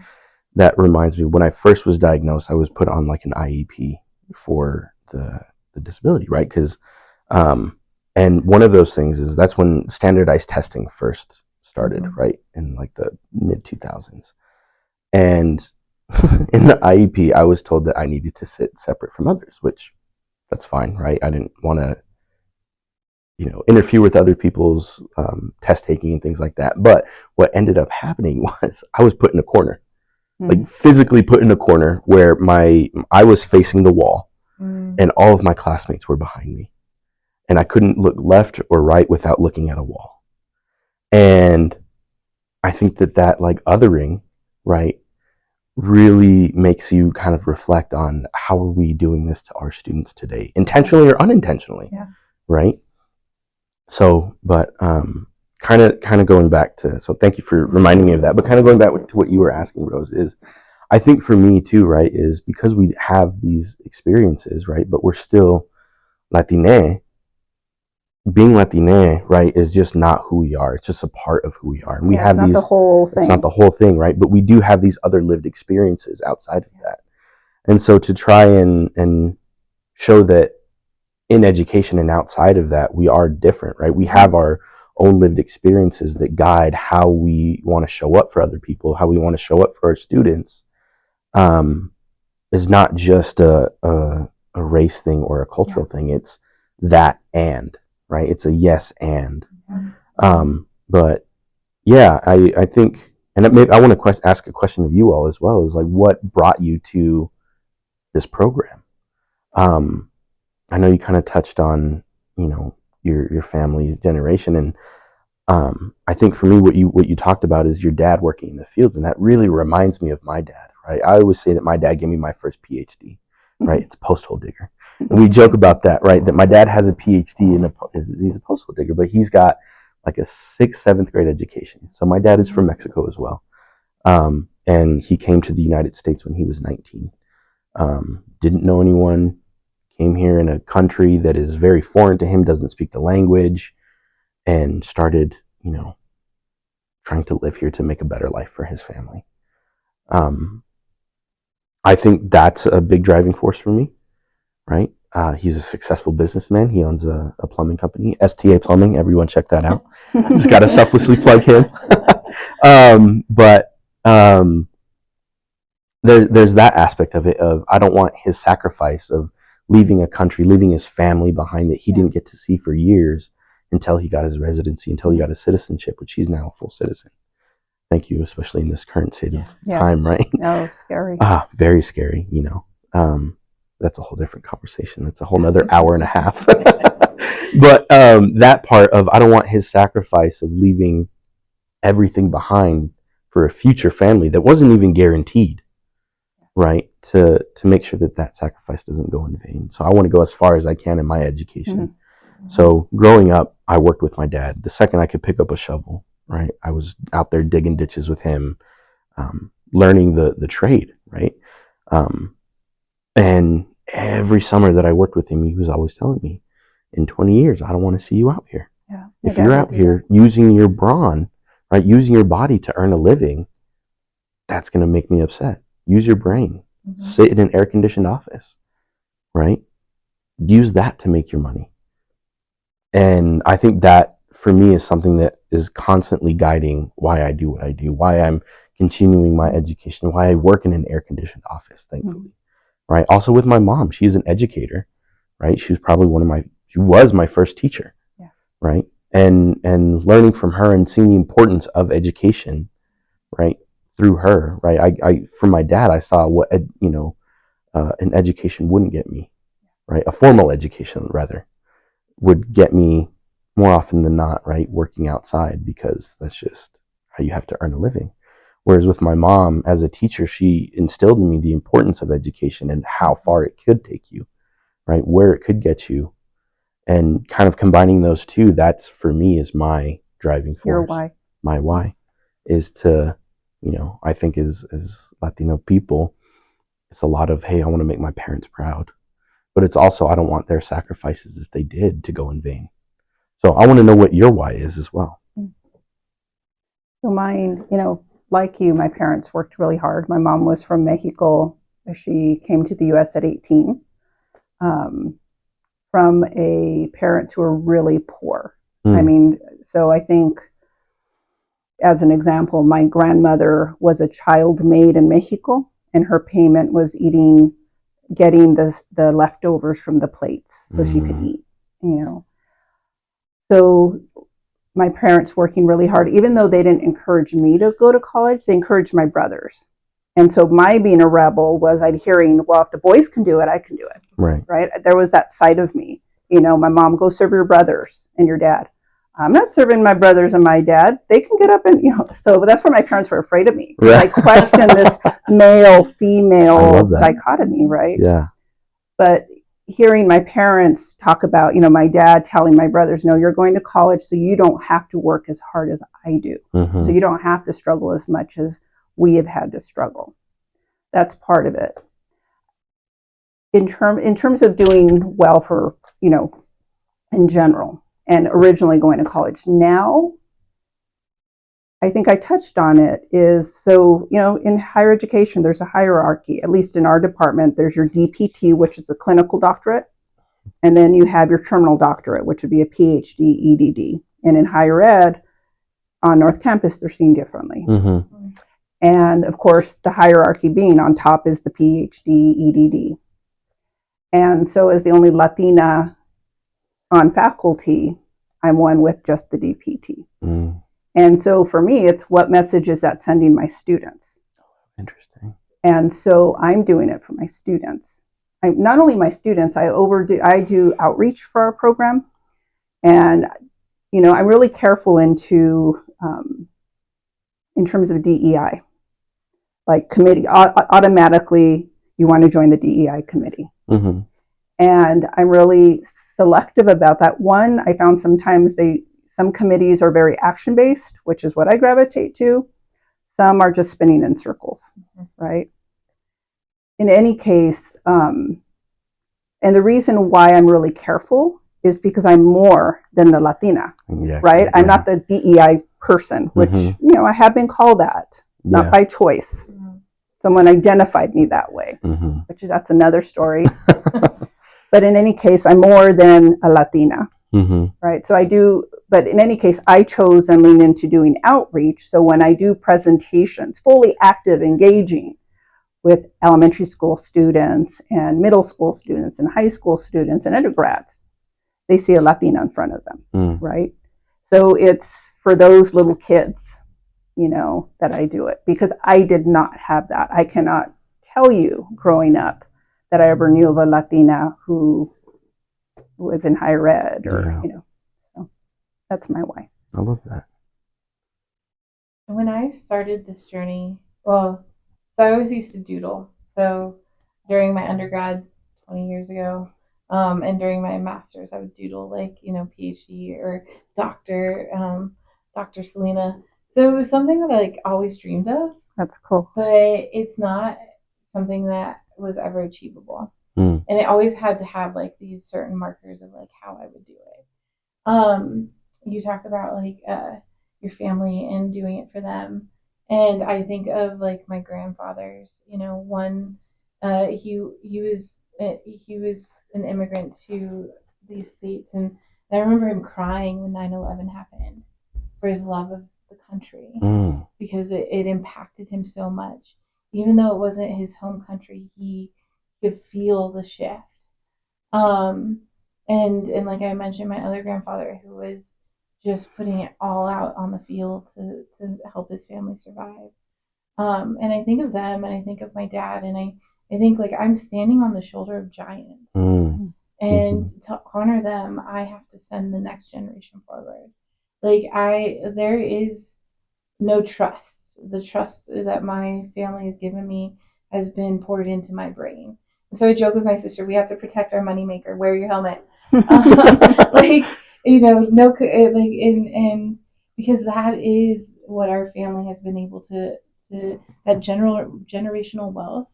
That reminds me, when I first was diagnosed, I was put on like an IEP for the disability, right? Because and one of those things is that's when standardized testing first started, right, in like the mid 2000s. And in the IEP, I was told that I needed to sit separate from others, which that's fine, right? I didn't want to, interfere with other people's test taking and things like that. But what ended up happening was I was put in a corner, like physically put in a corner where I was facing the wall, and all of my classmates were behind me, and I couldn't look left or right without looking at a wall. And I think that like othering, right, really makes you kind of reflect on how are we doing this to our students today, intentionally or unintentionally, right? So, but kind of going back to, so thank you for reminding me of that, but kind of going back to what you were asking, Rose, is I think for me too, right, is because we have these experiences, right, but we're still Latine. Being Latine, right, is just not who we are. It's just a part of who we are. And we have these. It's not the whole thing. It's not the whole thing, right? But we do have these other lived experiences outside of that. And so to try and show that in education and outside of that, we are different, right? We have our own lived experiences that guide how we want to show up for other people, how we want to show up for our students, is not just a race thing or a cultural thing. It's that and, right? It's a yes and. But yeah, I think, and maybe I want to ask a question of you all as well, is like, what brought you to this program? I know you kind of touched on, your family generation, and I think for me, what you talked about is your dad working in the fields, and that really reminds me of my dad, right? I always say that my dad gave me my first PhD, right? It's a post-hole digger, and we joke about that, right? That my dad has a PhD he's a post-hole digger, but he's got like a 6th, 7th grade education. So my dad is from Mexico as well, and he came to the United States when he was 19. Didn't know anyone. Came here in a country that is very foreign to him, doesn't speak the language, and started, trying to live here to make a better life for his family. I think that's a big driving force for me, right? He's a successful businessman. He owns a plumbing company, STA Plumbing. Everyone check that out. Just got to selflessly plug him. But there's that aspect of it, of I don't want his sacrifice of leaving a country, leaving his family behind that he didn't get to see for years until he got his residency, until he got his citizenship, which he's now a full citizen. Thank you, especially in this current state of time, right? No, scary. Very scary, That's a whole different conversation. That's a whole nother hour and a half. But that part of, I don't want his sacrifice of leaving everything behind for a future family that wasn't even guaranteed, right? To make sure that sacrifice doesn't go in vain. So I want to go as far as I can in my education. So growing up, I worked with my dad. The second I could pick up a shovel, right, I was out there digging ditches with him, learning the trade, right? And every summer that I worked with him, he was always telling me, in 20 years, I don't want to see you out here. If you're out here using your brawn, right, using your body to earn a living, that's going to make me upset. Use your brain. Sit in an air-conditioned office, right? Use that to make your money. And I think that for me is something that is constantly guiding why I do what I do, why I'm continuing my education, why I work in an air-conditioned office, thankfully, right? Also with my mom, she's an educator, right? She was probably she was my first teacher, right? And learning from her and seeing the importance of education, right, through her, right? I from my dad, I saw what an education wouldn't get me, right? A formal education, rather, would get me more often than not, right? Working outside, because that's just how you have to earn a living. Whereas with my mom as a teacher, she instilled in me the importance of education and how far it could take you, right? Where it could get you. And kind of combining those two, that's for me is my driving force. Your why. My why is to, I think as Latino people, it's a lot of, hey, I want to make my parents proud. But it's also, I don't want their sacrifices as they did to go in vain. So I want to know what your why is as well. So mine, like you, my parents worked really hard. My mom was from Mexico. She came to the U.S. at 18 from parents who were really poor. I mean, so I think, as an example, my grandmother was a child maid in Mexico, and her payment was getting the leftovers from the plates so she could eat, So my parents working really hard, even though they didn't encourage me to go to college, they encouraged my brothers. And so my being a rebel was hearing, well, if the boys can do it, I can do it. Right? There was that side of me. My mom, go serve your brothers and your dad. I'm not serving my brothers and my dad. They can get up and, so that's where my parents were afraid of me. Right. I questioned this male-female dichotomy, right? Yeah. But hearing my parents talk about, my dad telling my brothers, no, you're going to college so you don't have to work as hard as I do. So you don't have to struggle as much as we have had to struggle. That's part of it. In terms of doing well for, in general, and originally going to college. Now, I think I touched on it, is so, in higher education, there's a hierarchy. At least in our department, there's your DPT, which is a clinical doctorate. And then you have your terminal doctorate, which would be a PhD, EDD. And in higher ed, on North Campus, they're seen differently. And of course, the hierarchy being on top is the PhD, EDD. And so as the only Latina on faculty, I'm one with just the DPT. And so for me, it's what message is that sending my students? Interesting. And so I'm doing it for my students. Not only my students, I do outreach for our program. And, I'm really careful in terms of DEI. Like committee, automatically you want to join the DEI committee. And I'm really selective about that. One, I found sometimes some committees are very action-based, which is what I gravitate to. Some are just spinning in circles, right? In any case, and the reason why I'm really careful is because I'm more than the Latina, right? I'm not the DEI person, which, I have been called that, not by choice. Someone identified me that way, that's another story. But in any case, I'm more than a Latina, right? So but in any case, I chose and lean into doing outreach. So when I do presentations, fully active, engaging with elementary school students and middle school students and high school students and undergrads, they see a Latina in front of them, right? So it's for those little kids, that I do it, because I did not have that. I cannot tell you growing up that I ever knew of a Latina who was in higher ed or, so that's my why. I love that. When I started this journey, so I always used to doodle. So during my undergrad 20 years ago, and during my master's, I would doodle PhD or Dr. Selena. So it was something that I always dreamed of. That's cool. But it's not something that was ever achievable. And it always had to have these certain markers of how I would do it. You talk about your family and doing it for them. And I think of my grandfather's, one, he was an immigrant to these states, and And I remember him crying when 9/11 happened for his love of the country, because it impacted him so much. Even though it wasn't his home country, he could feel the shift. And like I mentioned, my other grandfather, who was just putting it all out on the field to help his family survive. And I think of them, and I think of my dad, and I think like I'm standing on the shoulder of giants. And to honor them, I have to send the next generation forward. Like there is no trust. The trust that my family has given me has been poured into my brain. And so I joke with my sister, we have to protect our moneymaker. Wear your helmet. Like, no, like, and because that is what our family has been able to that generational wealth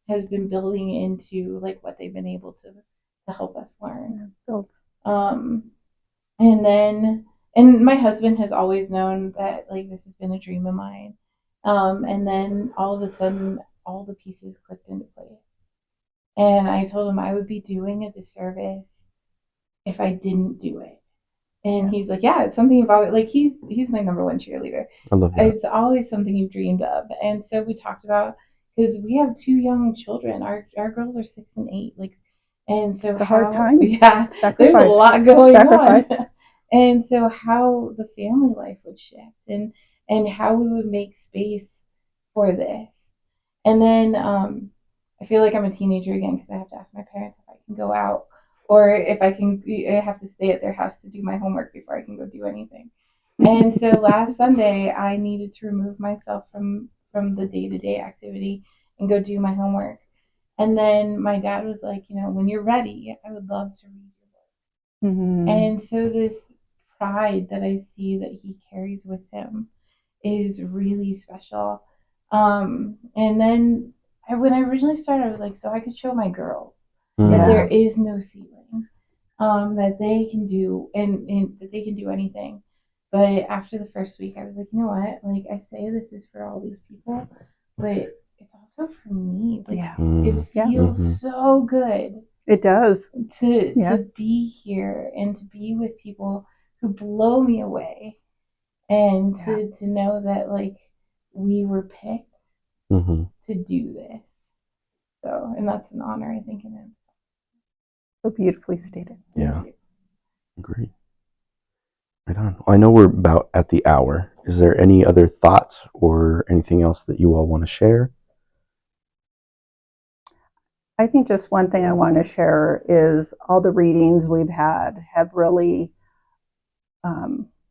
has been building into like what they've been able to help us learn. And my husband has always known that like this has been a dream of mine. And then all of a sudden, all the pieces clicked into place. And I told him I would be doing a disservice if I didn't do it. And he's like, yeah, it's something you've always, like, he's my number one cheerleader. I love that. It's always something you've dreamed of. And so we talked about, because we have 2 young children. Our girls are 6 and 8. Like, and so it's a hard time. Yeah, Sacrifice. There's a lot going on. And so how the family life would shift, and how we would make space for this. And then I feel like I'm a teenager again, because I have to ask my parents if I can go out, or if I have to stay at their house to do my homework before I can go do anything. And so last Sunday, I needed to remove myself from the day-to-day activity and go do my homework. And then my dad was like, when you're ready, I would love to read your work. And so this pride that I see that he carries with him is really special. And then when I originally started, I was like, so I could show my girls that there is no ceiling, that they can do, and that they can do anything. But after the first week, I was like, you know what? Like, I say this is for all these people, but it's also for me. Like, it feels so good. It does. To be here and to be with people who blow me away, and to know that, like, we were picked to do this. So, and that's an honor, I think, in it. So beautifully stated. Yeah. Agree. Right on. Well, I know we're about at the hour. Is there any other thoughts or anything else that you all want to share? I think just one thing I want to share is all the readings we've had have really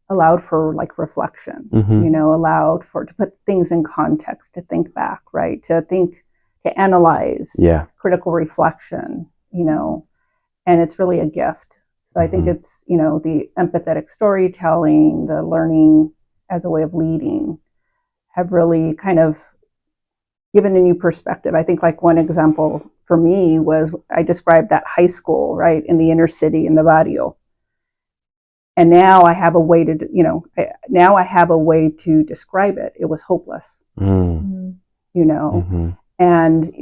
allowed for like reflection, allowed for to put things in context, to think back, right? To analyze, critical reflection, and it's really a gift. So I think it's, the empathetic storytelling, the learning as a way of leading have really kind of given a new perspective. I think like one example for me was I described that high school, right, in the inner city in the Vallejo. And now I have a way to, describe it. It was hopeless, and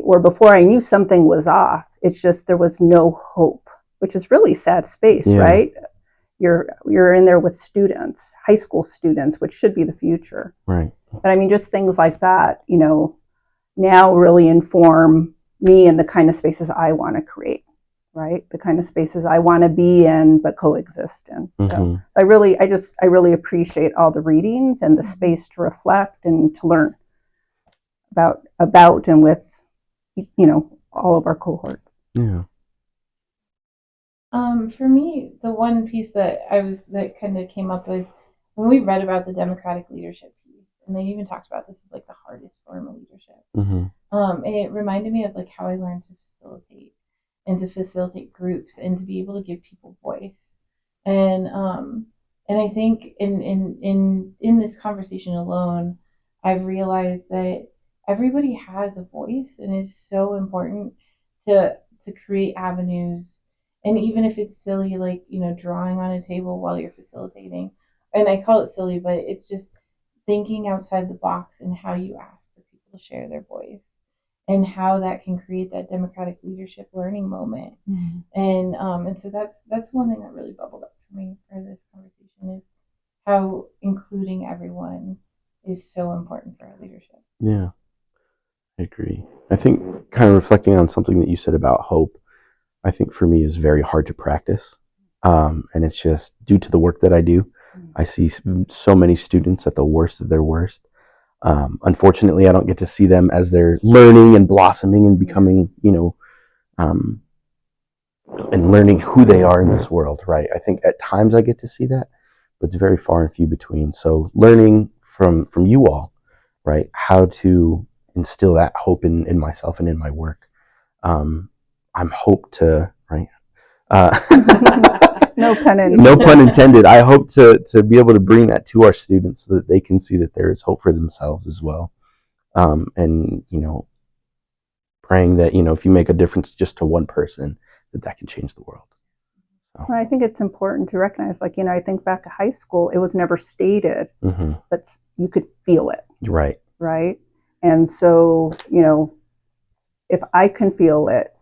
or before I knew something was off, it's just there was no hope, which is really sad space, right? You're in there with students, high school students, which should be the future, right? But I mean, just things like that, now really inform me in the kind of spaces I want to create. Right, the kind of spaces I want to be in but coexist in. So I really appreciate all the readings and the space to reflect and to learn about and with all of our cohorts. Yeah. For me, the one piece that kind of came up was when we read about the democratic leadership piece, and they even talked about this as like the hardest form of leadership. And it reminded me of like how I learned to facilitate. And to facilitate groups and to be able to give people voice. And I think in this conversation alone, I've realized that everybody has a voice, and it's so important to create avenues. And even if it's silly, like, drawing on a table while you're facilitating, and I call it silly, but it's just thinking outside the box and how you ask for people to share their voice. and how that can create that democratic leadership learning moment. And so that's one thing that really bubbled up for me for this conversation is how including everyone is so important for our leadership. Yeah, I agree. I think kind of reflecting on something that you said about hope, I think for me is very hard to practice. And it's just due to the work that I do. I see so many students at the worst of their worst. Unfortunately, I don't get to see them as they're learning and blossoming and becoming, and learning who they are in this world, right? I think at times I get to see that, but it's very far and few between. So learning from you all, right, how to instill that hope in myself and in my work. I'm hope to, right? No pun intended. No pun intended. I hope to be able to bring that to our students so that they can see that there is hope for themselves as well. And, praying that, if you make a difference just to one person, that can change the world. So. Well, I think it's important to recognize, I think back to high school, it was never stated, but you could feel it. Right. Right. And so, if I can feel it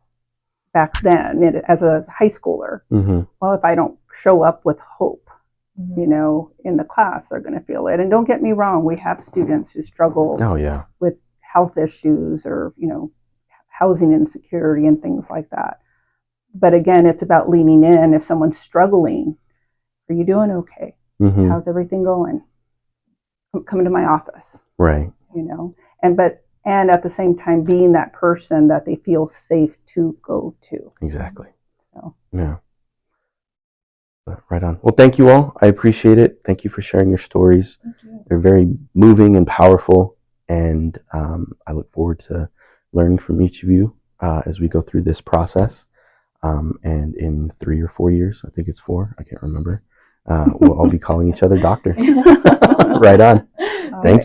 back then as a high schooler, well, if I don't show up with hope, in the class, they're going to feel it. And don't get me wrong, we have students who struggle with health issues or, housing insecurity and things like that. But again, it's about leaning in. If someone's struggling, are you doing okay? How's everything going? Come into my office. Right. And at the same time, being that person that they feel safe to go to. Exactly. So. Yeah. But right on. Well, thank you all. I appreciate it. Thank you for sharing your stories. They're very moving and powerful. And I look forward to learning from each of you as we go through this process. And in 3 or 4 years, I think it's 4, I can't remember, we'll all be calling each other doctor. Right on. Thank you.